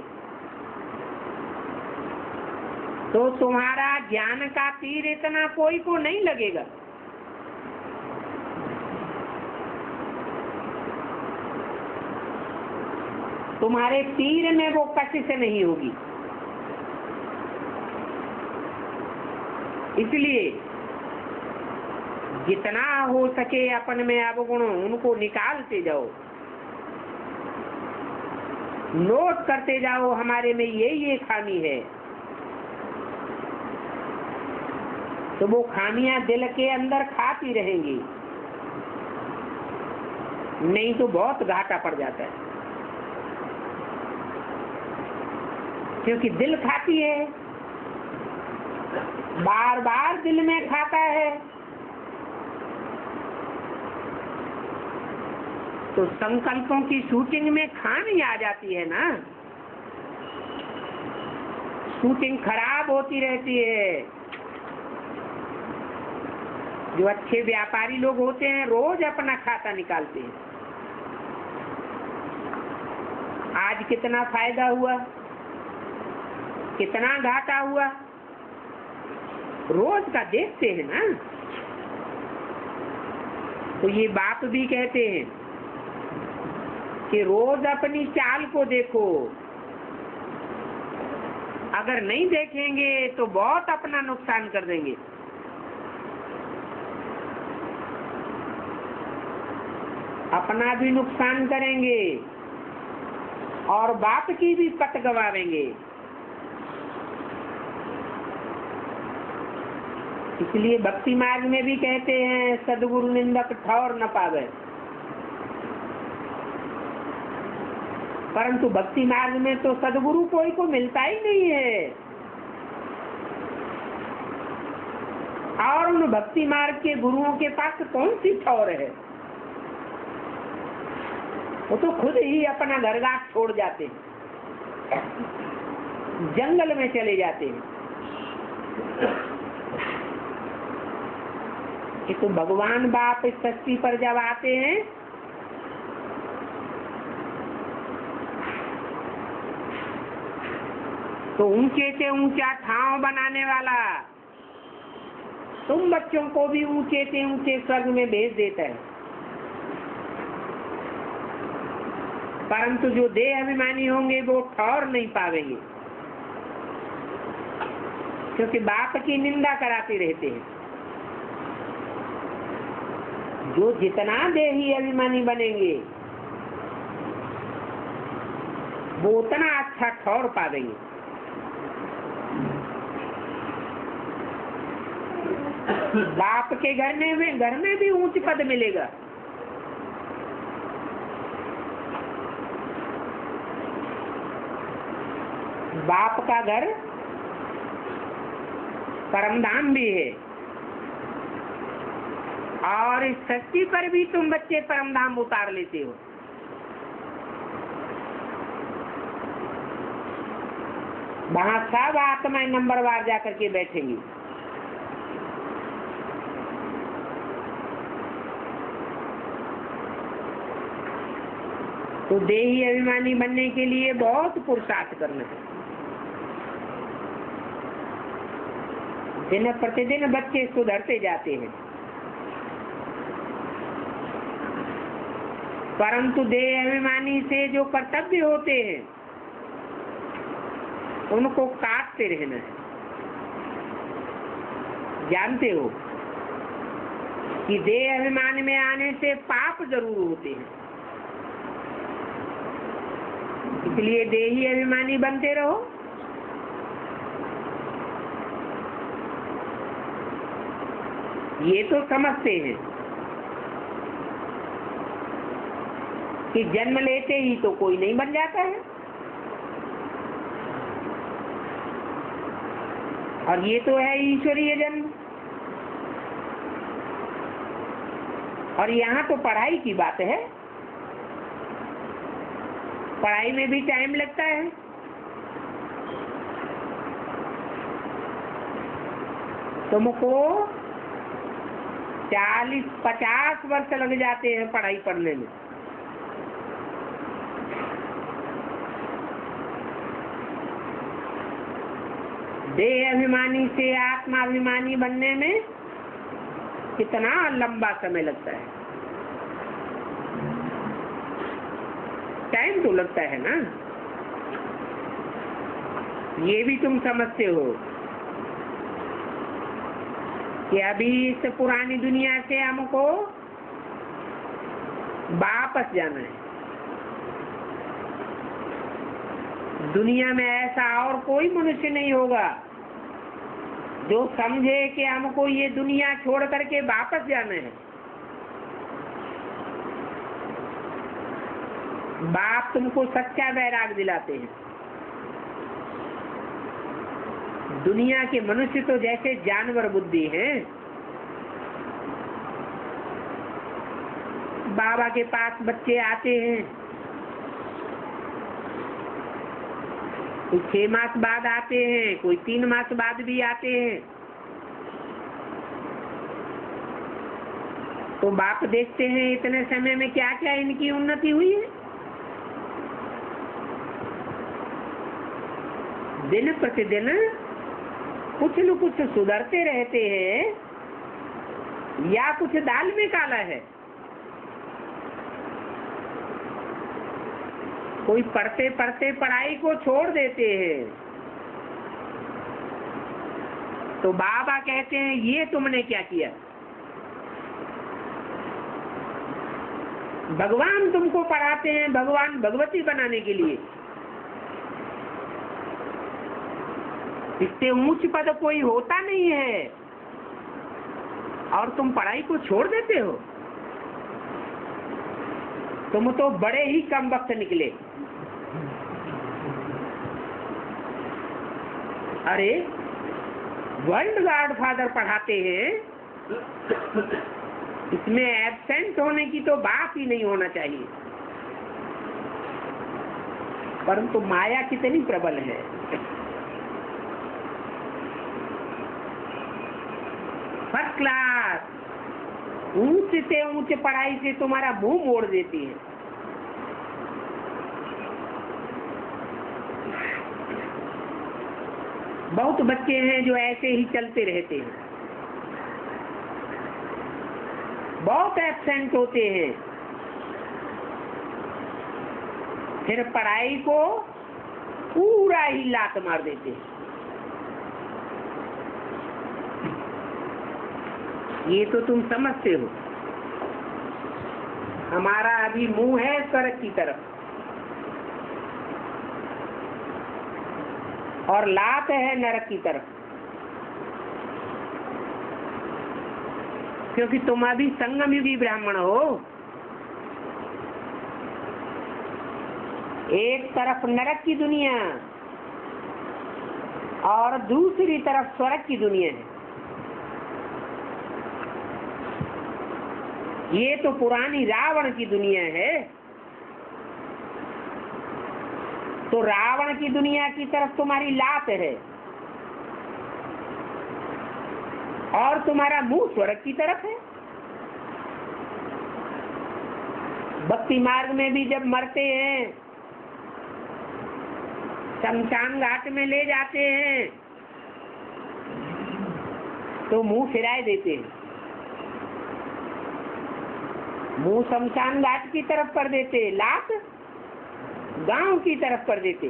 तो तुम्हारा ज्ञान का तीर इतना कोई को नहीं लगेगा। तुम्हारे तीर में वो कशिश नहीं होगी। इसलिए जितना हो सके अपन में अवगुण उनको निकालते जाओ, नोट करते जाओ हमारे में ये खामी है। तो वो खामियां दिल के अंदर खाती रहेंगी, नहीं तो बहुत घाटा पड़ जाता है। क्योंकि दिल खाती है, बार बार दिल में खाता है, तो संकल्पों की शूटिंग में खामी आ जाती है ना। शूटिंग खराब होती रहती है। जो अच्छे व्यापारी लोग होते हैं रोज अपना खाता निकालते हैं, आज कितना फायदा हुआ, कितना घाटा हुआ, रोज का देखते हैं ना। तो ये बाप भी कहते हैं कि रोज अपनी चाल को देखो, अगर नहीं देखेंगे तो बहुत अपना नुकसान कर देंगे। अपना भी नुकसान करेंगे और बाप की भी पत गवावेंगे। इसलिए भक्ति मार्ग में भी कहते हैं सदगुरु निंदक ठौर न पावे। परंतु भक्ति मार्ग में तो सदगुरु कोई को मिलता ही नहीं है, और उन भक्ति मार्ग के गुरुओं के पास कौन सी ठौर है। वो तो खुद ही अपना घरगाट छोड़ जाते हैं, जंगल में चले जाते हैं। ये तो भगवान बाप इस धरती पर जब आते हैं तो ऊंचे से ऊंचा ठाव बनाने वाला तुम बच्चों को भी ऊंचे से ऊंचे स्वर्ग में भेज देता है। परंतु जो देह अभिमानी होंगे वो ठौर नहीं पावेंगे, क्योंकि बाप की निंदा कराते रहते हैं। जो जितना देही अभिमानी बनेंगे वो उतना अच्छा ठौर पावेंगे। बाप के घर में भी ऊंच पद मिलेगा। बाप का घर परमधाम भी है, और इस सृष्टि पर भी तुम बच्चे परमधाम उतार लेते हो। वहां सब आत्माएं नंबरवार जाकर के बैठेंगी। तो देही अभिमानी बनने के लिए बहुत पुरुषार्थ करना है। दिन प्रतिदिन बच्चे सुधरते जाते हैं, परंतु देह अभिमानी से जो कर्तव्य होते हैं उनको काटते रहना है। जानते हो कि देह अभिमान में आने से पाप जरूर होते हैं, इसलिए देही अभिमानी बनते रहो। ये तो समझते हैं कि जन्म लेते ही तो कोई नहीं बन जाता है, और ये तो है ईश्वरीय जन्म। और यहाँ तो पढ़ाई की बात है, पढ़ाई में भी टाइम लगता है। तुमको 40-50 वर्ष लग जाते हैं पढ़ाई पढ़ने में। देह अभिमानी से आत्माभिमानी बनने में कितना लंबा समय लगता है। टाइम तो लगता है ना, ये भी तुम समझते हो कि अभी इस पुरानी दुनिया से हमको वापस जाना है। दुनिया में ऐसा और कोई मनुष्य नहीं होगा जो समझे कि हमको ये दुनिया छोड़ करके वापस जाना है। बाप तुमको सच्चा वैराग दिलाते हैं। दुनिया के मनुष्य तो जैसे जानवर बुद्धि हैं। बाबा के पास बच्चे आते हैं, कोई 6 मास बाद आते हैं, कोई 3 मास बाद भी आते हैं। तो बाप देखते हैं इतने समय में क्या क्या इनकी उन्नति हुई है। दिन प्रतिदिन कुछ न कुछ सुधरते रहते हैं, या कुछ दाल में काला है। कोई पढ़ते पढ़ते पढ़ाई को छोड़ देते हैं, तो बाबा कहते हैं ये तुमने क्या किया। भगवान तुमको पढ़ाते हैं भगवान भगवती बनाने के लिए। इससे ऊंच पद कोई होता नहीं है, और तुम पढ़ाई को छोड़ देते हो। तुम तो बड़े ही कम वक्त निकले। अरे वर्ल्ड गॉडफादर पढ़ाते हैं, इसमें एब्सेंट होने की तो बात ही नहीं होना चाहिए। परंतु माया कितनी प्रबल है। फर्स्ट क्लास ऊंच से ऊंच पढ़ाई से तुम्हारा मुंह मोड़ देती है। बहुत बच्चे हैं जो ऐसे ही चलते रहते हैं, बहुत एब्सेंट होते हैं, फिर पढ़ाई को पूरा ही लात मार देते हैं। ये तो तुम समझते हो। हमारा अभी मुंह है स्वर्ग की तरफ, और लात है नरक की तरफ, क्योंकि तुम अभी संगम युगी ब्राह्मण हो। एक तरफ नरक की दुनिया और दूसरी तरफ स्वर्ग की दुनिया है। ये तो पुरानी रावण की दुनिया है। तो रावण की दुनिया की तरफ तुम्हारी लात है, और तुम्हारा मुंह स्वर्ग की तरफ है। भक्ति मार्ग में भी जब मरते हैं, शमशान घाट में ले जाते हैं, तो मुंह फिराए देते हैं। मुंह शमशान घाट की तरफ कर देते, लात गांव की तरफ कर देते।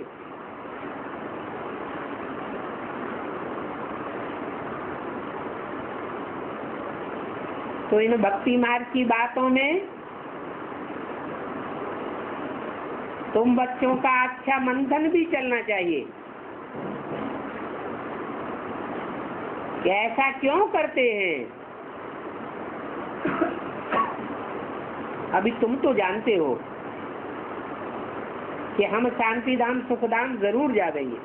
तो इन भक्ति मार्ग की बातों में तुम बच्चों का अच्छा मंथन भी चलना चाहिए कि ऐसा क्यों करते हैं। अभी तुम तो जानते हो कि हम शांति धाम सुख धाम जरूर जा रही है।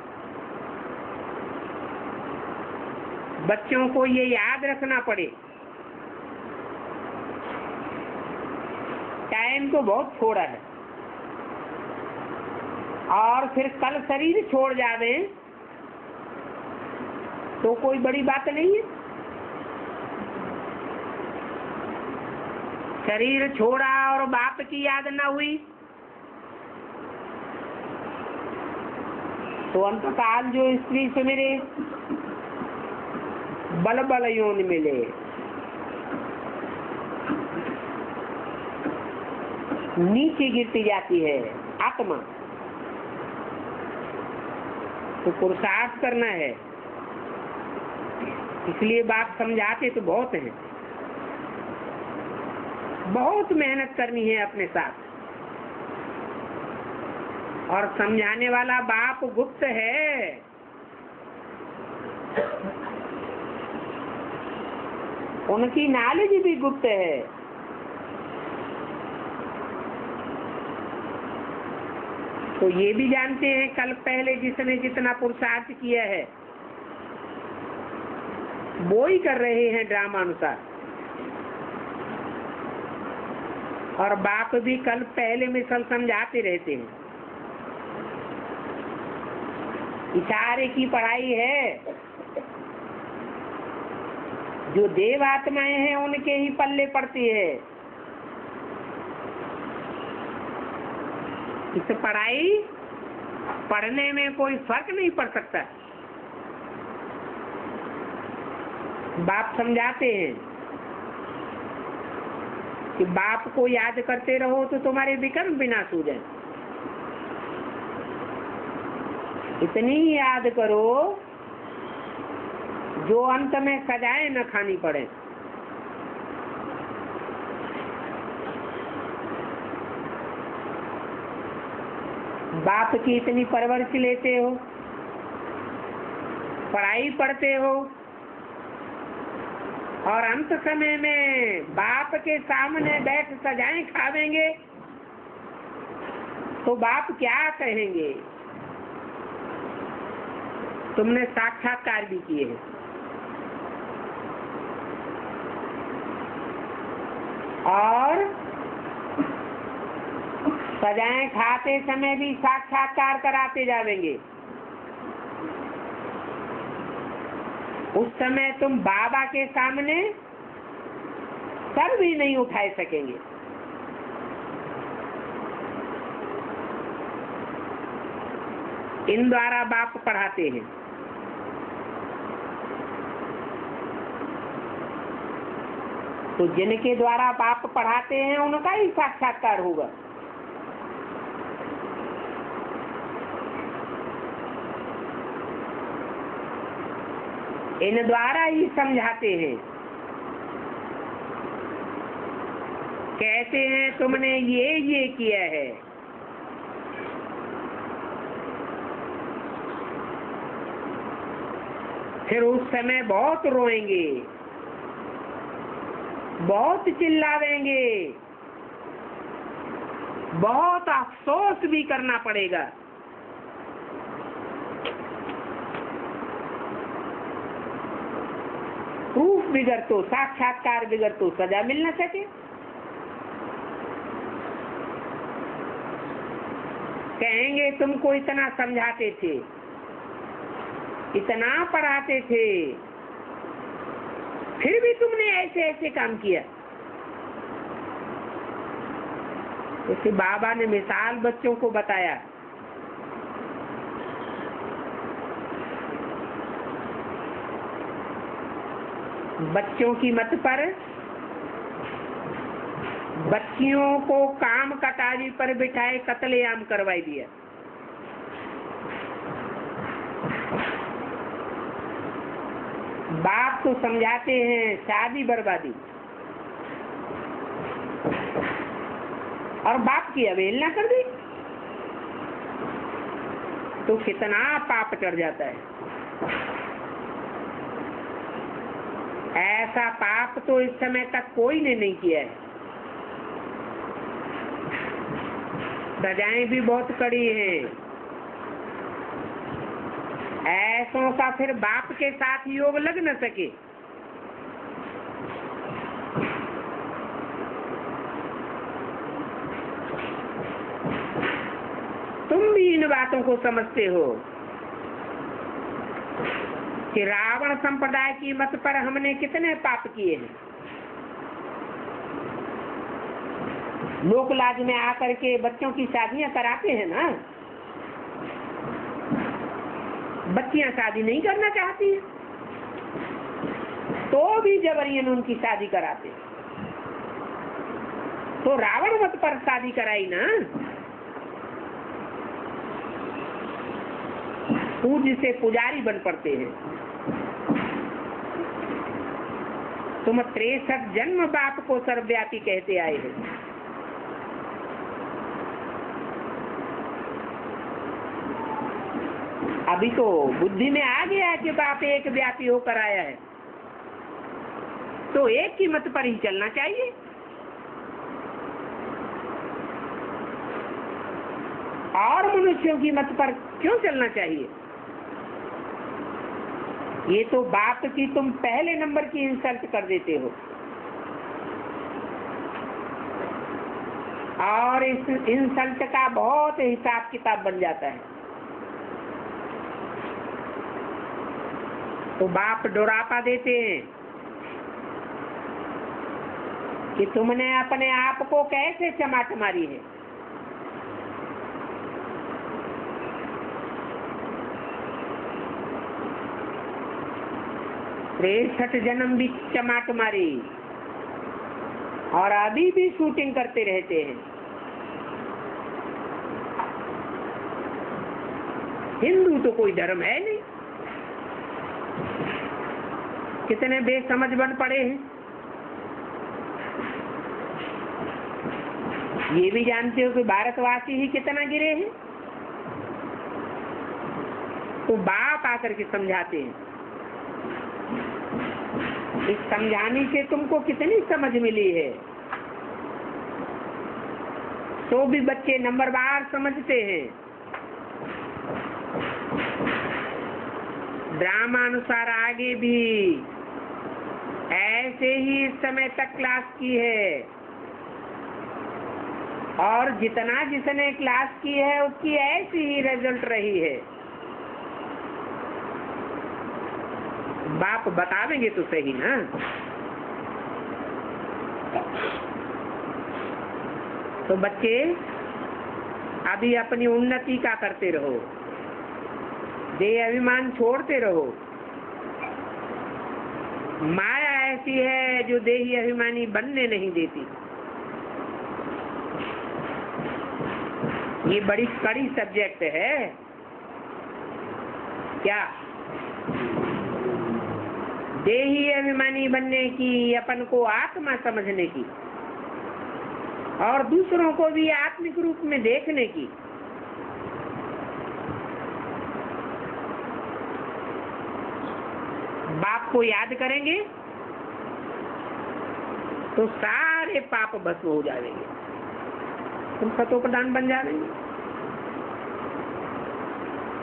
बच्चों को ये याद रखना पड़े, टाइम को बहुत थोड़ा है, और फिर कल शरीर छोड़ जावे तो कोई बड़ी बात नहीं है। शरीर छोड़ा और बाप की याद न हुई तो अंतकाल जो स्त्री से मेरे बल बल योनि मिले। नीचे गिरती जाती है आत्मा। तो पुरुषार्थ करना है, इसलिए बात समझाते तो बहुत हैं। बहुत मेहनत करनी है अपने साथ, और समझाने वाला बाप गुप्त है। उनकी नॉलेज भी गुप्त है। तो ये भी जानते हैं कल पहले जिसने जितना पुरुषार्थ किया है वो ही कर रहे हैं ड्रामा अनुसार। और बाप भी कल पहले में सब समझाते रहते हैं। इशारे की पढ़ाई है, जो देव आत्माएं हैं उनके ही पल्ले पड़ती है। इस पढ़ाई पढ़ने में कोई फर्क नहीं पड़ सकता। बाप समझाते हैं कि बाप को याद करते रहो तो तुम्हारे विकर्म विनाश हो जाए। इतनी याद करो जो अंत में सजाएं न खानी पड़े। बाप की इतनी परवरिश लेते हो, पढ़ाई पढ़ते हो, और अंत समय में बाप के सामने बैठ सजाएं खावेंगे तो बाप क्या कहेंगे? तुमने साक्षात्कार भी किए हैं और सजाएं खाते समय भी साक्षात्कार कराते जावेंगे। उस समय तुम बाबा के सामने सर भी नहीं उठाए सकेंगे। इन द्वारा बाप पढ़ाते हैं। तो जिनके द्वारा बाप पढ़ाते हैं उनका ही साक्षात्कार होगा। इन द्वारा ही समझाते हैं। कहते हैं तुमने ये किया है, फिर उस समय बहुत रोएंगे, बहुत चिल्लावेंगे, बहुत अफसोस भी करना पड़ेगा। प्रूफ बिगड़ तो, साक्षात्कार बिगड़ तो सजा मिल न सके। कहेंगे तुमको इतना समझाते थे, इतना पढ़ाते थे, फिर भी तुमने ऐसे ऐसे काम किया। जैसे बाबा ने मिसाल बच्चों को बताया, बच्चों की मत पर बच्चियों को काम कटारी पर बिठाए कत्लेआम करवाई दिया। बाप तो समझाते हैं शादी बर्बादी, और बाप की अवहेलना कर दी तो कितना पाप चढ़ जाता है। ऐसा पाप तो इस समय तक कोई ने नहीं किया है। सजाएं भी बहुत कड़ी हैं। ऐसों का फिर बाप के साथ योग लग न सके। तुम भी इन बातों को समझते हो कि रावण संप्रदाय की मत पर हमने कितने पाप किए हैं। लोक लाज में आकर के बच्चों की शादियां कराते हैं ना। बच्चियां शादी नहीं करना चाहती हैं, तो भी जबरियन उनकी शादी कराते। तो रावण मत पर शादी कराई ना। पूज्य से पुजारी बन पड़ते हैं। तुम 63 जन्म बाप को सर्वव्यापी कहते आए हैं। अभी तो बुद्धि में आ गया है कि बाप एक व्यापी होकर आया है, तो एक की मत पर ही चलना चाहिए। और मनुष्यों की मत पर क्यों चलना चाहिए? ये तो बाप की तुम पहले नंबर की इंसल्ट कर देते हो। और इस इंसल्ट का बहुत हिसाब किताब बन जाता है। तो बाप डोरापा देते हैं कि तुमने अपने आप को कैसे चमाट मारी है। तिरसठ जन्म भी चमाट मारी और अभी भी शूटिंग करते रहते हैं। हिंदू तो कोई धर्म है नहीं। कितने बेसमझ बन पड़े हैं। ये भी जानते हो कि भारतवासी ही कितना गिरे हैं। तो बाप आकर के समझाते हैं। इस समझाने से तुमको कितनी समझ मिली है। तो भी बच्चे नंबरवार समझते हैं। ड्रामा अनुसार आगे भी ऐसे ही इस समय तक क्लास की है और जितना जिसने क्लास की है उसकी ऐसी ही रिजल्ट रही है। बाप बतावेंगे तो सही ना। तो बच्चे अभी अपनी उन्नति का करते रहो, देह अभिमान छोड़ते रहो। माया ऐसी है जो देही अभिमानी बनने नहीं देती। ये बड़ी कड़ी सब्जेक्ट है। क्या देही अभिमानी बनने की, अपन को आत्मा समझने की और दूसरों को भी आत्मिक रूप में देखने की। बाप को याद करेंगे तो सारे पाप भस्म हो जाएंगे। तुम सतो प्रधान बन जाएंगे।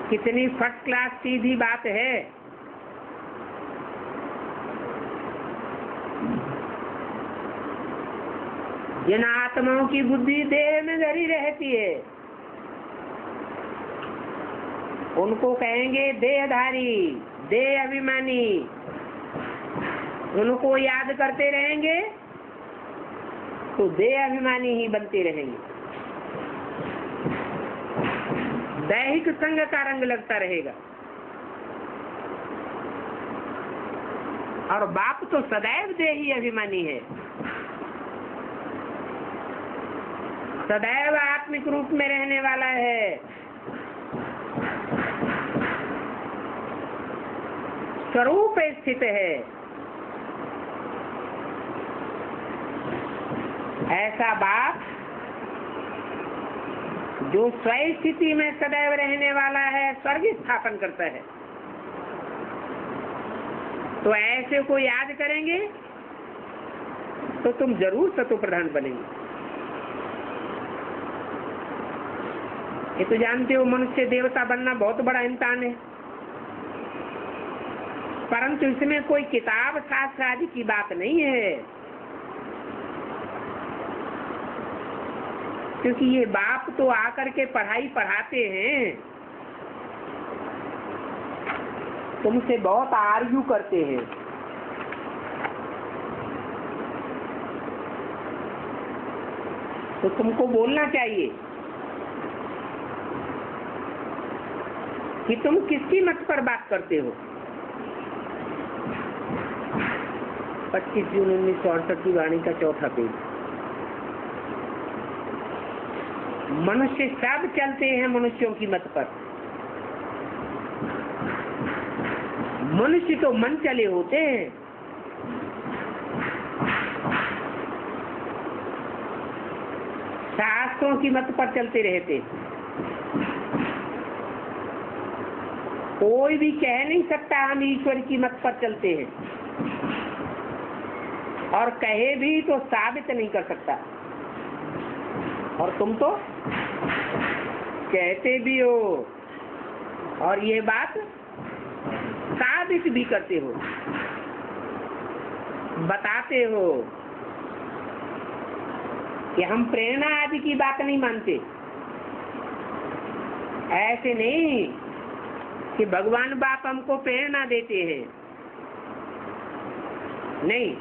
कितनी फर्स्ट क्लास सीधी बात है। जिन आत्माओं की बुद्धि देह में धरी रहती है उनको कहेंगे देहधारी, देह अभिमानी। उनको याद करते रहेंगे तो देह अभिमानी ही बनते रहेंगे। दैहिक संग का रंग लगता रहेगा। और बाप तो सदैव देही अभिमानी है, सदैव आत्मिक रूप में रहने वाला है। स्वरूप स्थित है। ऐसा बाप जो स्वयं स्थिति में सदैव रहने वाला है, स्वर्ग स्थापन करता है। तो ऐसे को याद करेंगे तो तुम जरूर सतो प्रधान बनेंगे। ये तो जानते हो मनुष्य देवता बनना बहुत बड़ा इम्तिहान है। परंतु इसमें कोई किताब शास्त्र आदि की बात नहीं है, क्योंकि ये बाप तो आकर के पढ़ाई पढ़ाते हैं, तुमसे बहुत आर्ग्यू करते हैं। तो तुमको बोलना चाहिए कि तुम किसकी मत पर बात करते हो। 25 जून 1968 की वाणी का 4था पेज। मनुष्य सब चलते हैं मनुष्यों की मत पर। मनुष्य तो मन चले होते हैं। शास्त्रों की मत पर चलते रहते। कोई भी कह नहीं सकता हम ईश्वर की मत पर चलते हैं, और कहे भी तो साबित नहीं कर सकता। और तुम तो कहते भी हो और ये बात साबित भी करते हो, बताते हो कि हम प्रेरणा आदि की बात नहीं मानते। ऐसे नहीं कि भगवान बाप हमको प्रेरणा देते हैं, नहीं।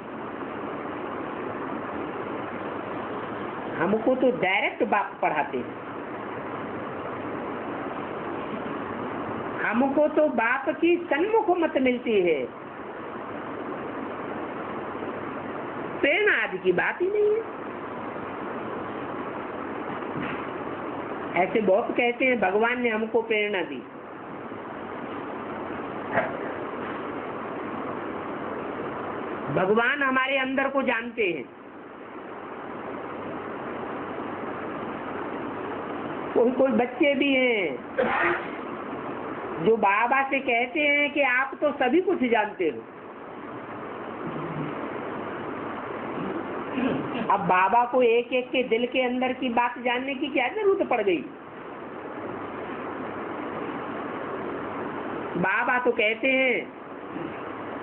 हमको तो डायरेक्ट बाप पढ़ाते हैं, हमको तो बाप की सन्मुख मत मिलती है, प्रेरणा आदि की बात ही नहीं है। ऐसे बहुत कहते हैं भगवान ने हमको प्रेरणा दी। भगवान हमारे अंदर को जानते हैं। कोई कोई बच्चे भी हैं जो बाबा से कहते हैं कि आप तो सभी कुछ जानते हो। अब बाबा को एक एक के दिल के अंदर की बात जानने की क्या जरूरत पड़ गई। बाबा तो कहते हैं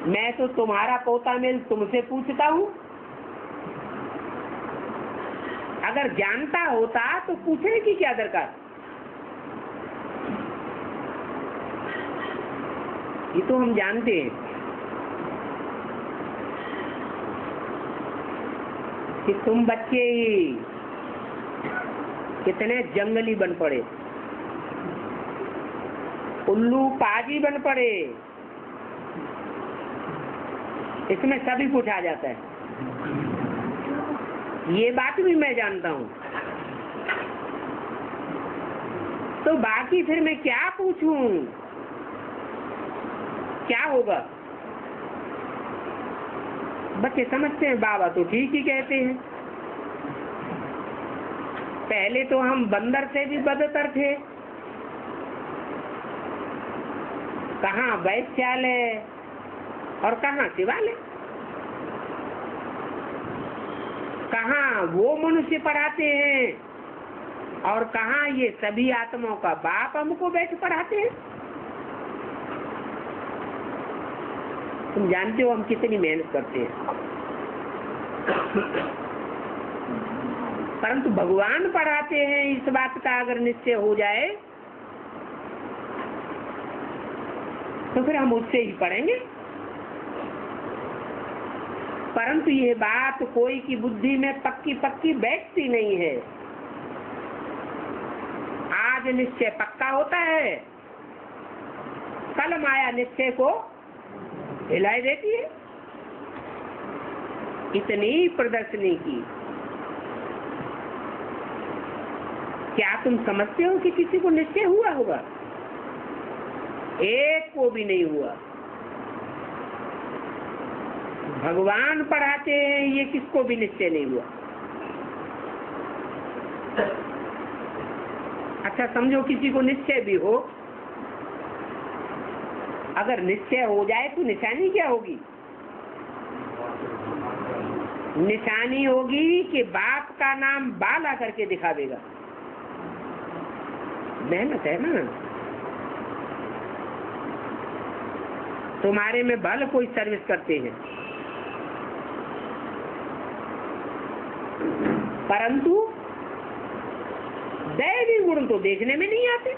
मैं तो तुम्हारा पोता मेल तुमसे पूछता हूँ। अगर जानता होता तो पूछने की क्या दरकार। ये तो हम जानते हैं कि तुम बच्चे ही कितने जंगली बन पड़े, उल्लू पाजी बन पड़े। इसमें सभी कुछ आ जाता है। ये बात भी मैं जानता हूँ। तो बाकी फिर मैं क्या पूछूं, क्या होगा। बच्चे समझते हैं बाबा तो ठीक ही कहते हैं। पहले तो हम बंदर से भी बदतर थे। कहाँ वैद्यालय और कहाँ शिवालय, कहाँ वो मनुष्य पढ़ाते हैं और कहाँ ये सभी आत्माओं का बाप हमको बैठ पढ़ाते हैं। तुम जानते हो हम कितनी मेहनत करते हैं, परंतु भगवान पढ़ाते हैं। इस बात का अगर निश्चय हो जाए तो फिर हम उससे ही पढ़ेंगे। परंतु ये बात कोई की बुद्धि में पक्की पक्की बैठती नहीं है। आज निश्चय पक्का होता है, कल माया निश्चय को हिलाई देती है। इतनी प्रदर्शनी की, क्या तुम समझते हो कि किसी को निश्चय हुआ होगा? एक को भी नहीं हुआ। भगवान पढ़ाते हैं, ये किसको भी निश्चय नहीं हुआ। अच्छा समझो किसी को निश्चय भी हो, अगर निश्चय हो जाए तो निशानी क्या होगी? निशानी होगी कि बाप का नाम बाला करके दिखा देगा। मेहनत है ना। तुम्हारे में भले कोई सर्विस करते हैं, परंतु दैवी गुण तो देखने में नहीं आते।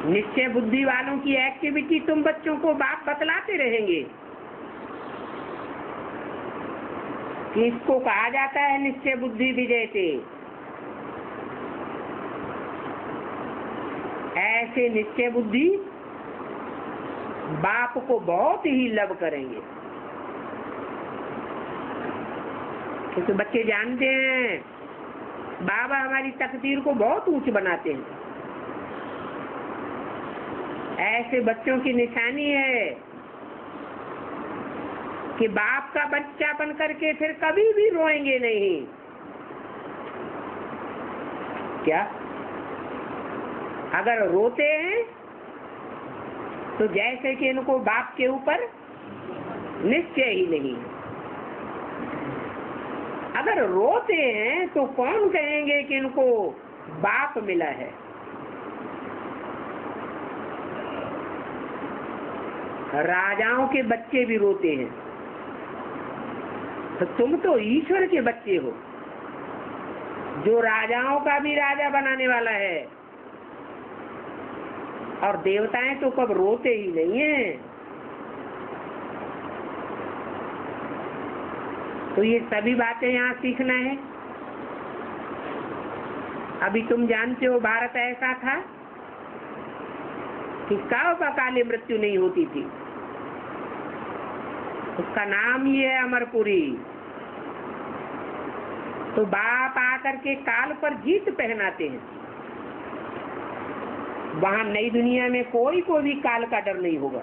निश्चय बुद्धि वालों की एक्टिविटी तुम बच्चों को बाप बतलाते रहेंगे कि इसको कहा जाता है निश्चय बुद्धि विजयते। ऐसे निश्चय बुद्धि बाप को बहुत ही लव करेंगे, क्योंकि बच्चे जानते हैं बाबा हमारी तकदीर को बहुत ऊंच बनाते हैं। ऐसे बच्चों की निशानी है कि बाप का बच्चा बन करके फिर कभी भी रोएंगे नहीं। क्या अगर रोते हैं तो जैसे कि इनको बाप के ऊपर निश्चय ही नहीं है। अगर रोते हैं तो कौन कहेंगे कि इनको बाप मिला है? राजाओं के बच्चे भी रोते हैं, तो तुम तो ईश्वर के बच्चे हो, जो राजाओं का भी राजा बनाने वाला है। और देवताएं तो कब रोते ही नहीं है। तो ये सभी बातें यहाँ सीखना है। अभी तुम जानते हो भारत ऐसा था कि कब अकाले मृत्यु नहीं होती थी। उसका नाम ही है अमरपुरी। तो बाप आकर के काल पर जीत पहनाते हैं। वहां नई दुनिया में कोई को भी काल का डर नहीं होगा।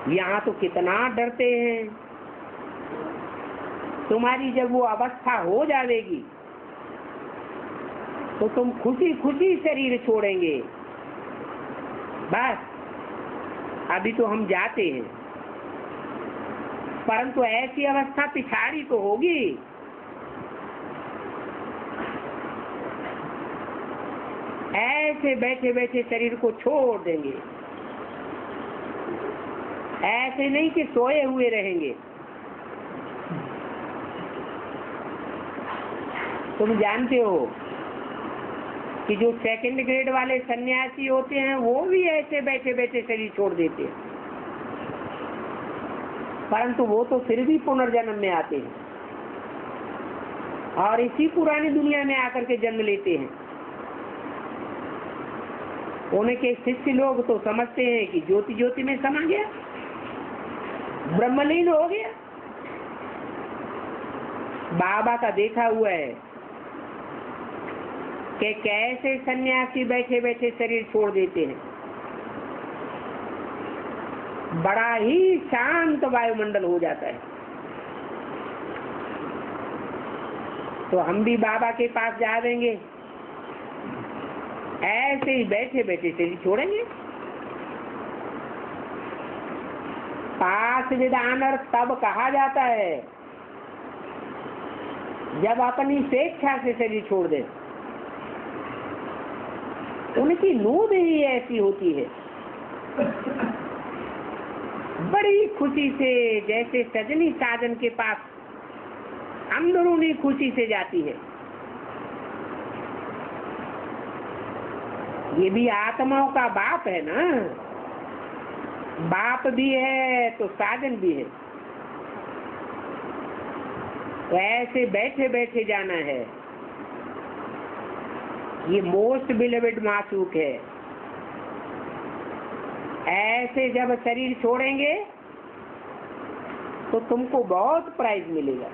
यहाँ तो कितना डरते हैं। तुम्हारी जब वो अवस्था हो जाएगी तो तुम खुशी खुशी शरीर छोड़ेंगे। बस अभी तो हम जाते हैं, परंतु ऐसी अवस्था पिछाड़ी तो होगी। ऐसे बैठे बैठे शरीर को छोड़ देंगे। ऐसे नहीं कि सोए हुए रहेंगे। तुम जानते हो कि जो सेकंड ग्रेड वाले सन्यासी होते हैं वो भी ऐसे बैठे बैठे शरीर छोड़ देते हैं, परंतु वो तो फिर भी पुनर्जन्म में आते हैं और इसी पुरानी दुनिया में आकर के जन्म लेते हैं। उनके शिष्य लोग तो समझते हैं कि ज्योति ज्योति में समा गया, ब्रह्मलीन हो गया। बाबा का देखा हुआ है कि कैसे सन्यासी बैठे बैठे शरीर छोड़ देते हैं। बड़ा ही शांत वायुमंडल हो जाता है। तो हम भी बाबा के पास जा देंगे, ऐसे ही बैठे बैठे शरीर छोड़ेंगे। पास विधान तब कहा जाता है जब अपनी स्वेच्छा से शरीर छोड़ दे। उनकी नींद ही ऐसी होती है, बड़ी खुशी से, जैसे सजनी साजन के पास अंदरूनी खुशी से जाती है। ये भी आत्माओं का बाप है ना। बाप भी है तो साजन भी है। तो ऐसे बैठे बैठे जाना है। ये मोस्ट बिलीवेड मासूक है। ऐसे जब शरीर छोड़ेंगे तो तुमको बहुत प्राइज मिलेगा।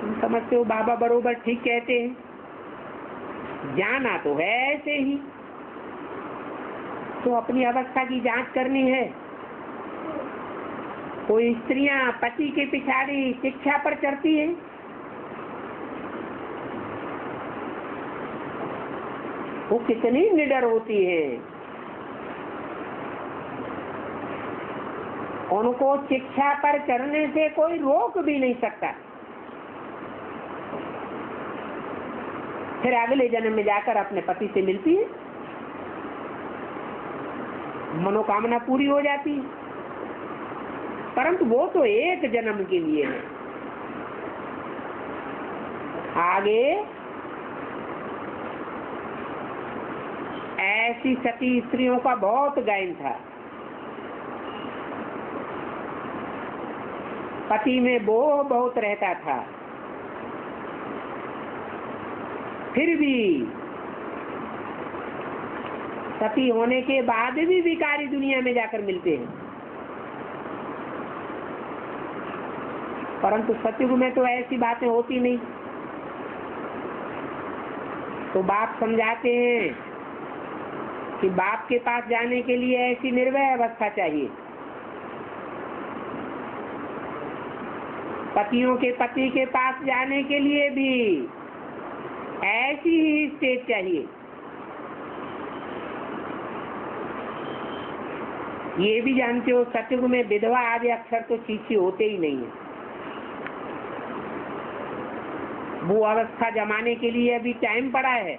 तुम समझते हो बाबा बरोबर ठीक कहते हैं। जाना तो है ऐसे ही, तो अपनी अवस्था की जांच करनी है। कोई स्त्रियां पति के पिछाड़ी शिक्षा पर चढ़ती हैं, वो कितनी निडर होती हैं। उनको शिक्षा पर चढ़ने से कोई रोक भी नहीं सकता। फिर अगले जन्म में जाकर अपने पति से मिलती है, मनोकामना पूरी हो जाती है। परंतु वो तो एक जन्म के लिए है। आगे ऐसी सती स्त्रियों का बहुत गायन था। पति में मोह बहुत रहता था, फिर भी सती होने के बाद भी विकारी दुनिया में जाकर मिलते हैं। परंतु सतयुग में तो ऐसी बातें होती नहीं। तो बाप समझाते हैं कि बाप के पास जाने के लिए ऐसी निर्भय अवस्था चाहिए। पतियों के पति के पास जाने के लिए भी ऐसी ही स्टेज चाहिए। ये भी जानते हो सतयुग में विधवा आदि अक्षर तो चीची होते ही नहीं है। वो अवस्था जमाने के लिए अभी टाइम पड़ा है।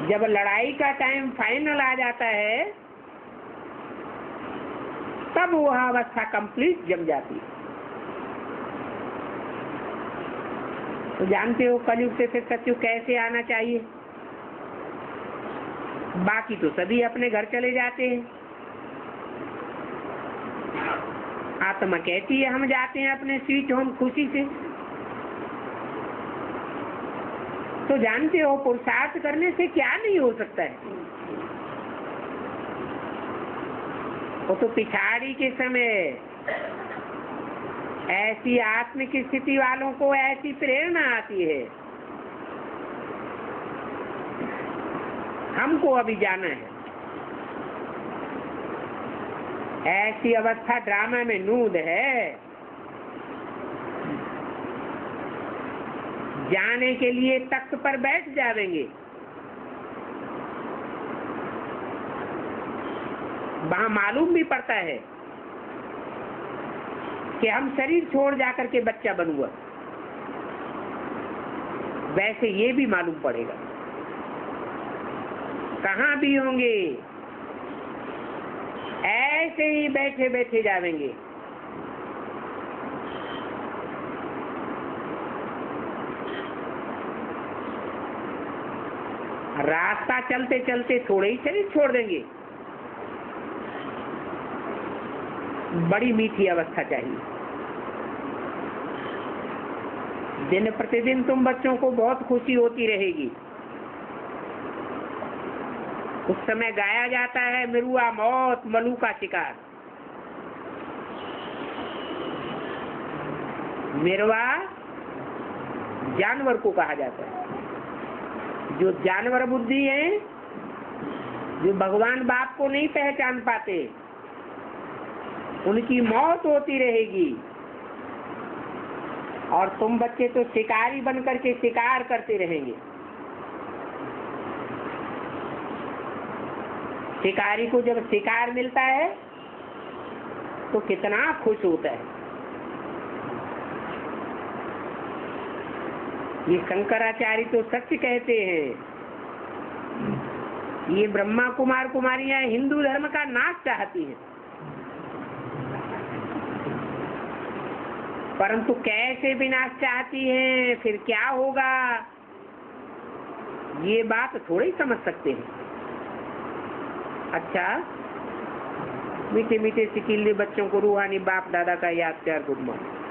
जब लड़ाई का टाइम फाइनल आ जाता है तब वह अवस्था कंप्लीट जम जाती है। तो जानते हो कलयुग से फिर सतयुग कैसे आना चाहिए। बाकी तो सभी अपने घर चले जाते हैं, आत्मा कहती है हम जाते हैं अपने स्वीट होम खुशी से। तो जानते हो पुरुषार्थ करने से क्या नहीं हो सकता है। वो तो पिछाड़ी के समय ऐसी आत्मिक स्थिति वालों को ऐसी प्रेरणा आती है, हमको अभी जाना है। ऐसी अवस्था ड्रामा में नूद है, जाने के लिए तख्त पर बैठ जाएंगे, वहां मालूम भी पड़ता है कि हम शरीर छोड़ जाकर के बच्चा बनूंगा, वैसे ये भी मालूम पड़ेगा। कहाँ भी होंगे ऐसे ही बैठे बैठे जाएंगे। रास्ता चलते चलते थोड़े ही शरीर छोड़ देंगे। बड़ी मीठी अवस्था चाहिए। दिन प्रतिदिन तुम बच्चों को बहुत खुशी होती रहेगी। उस समय गाया जाता है मिरुआ मौत मलू का शिकार। मिरुआ जानवर को कहा जाता है। जो जानवर बुद्धि है, जो भगवान बाप को नहीं पहचान पाते, उनकी मौत होती रहेगी। और तुम बच्चे तो शिकारी बन करके शिकार करते रहेंगे। शिकारी को जब शिकार मिलता है तो कितना खुश होता है। ये शंकराचार्य तो सच कहते हैं। ये ब्रह्मा कुमार कुमारियां हिंदू धर्म का नाश चाहती हैं, परंतु कैसे विनाश चाहती हैं, फिर क्या होगा, ये बात थोड़ी ही समझ सकते हैं। अच्छा, मीठे मीठे सिकीले बच्चों को रूहानी बाप दादा का याद प्यार गुड मॉर्निंग।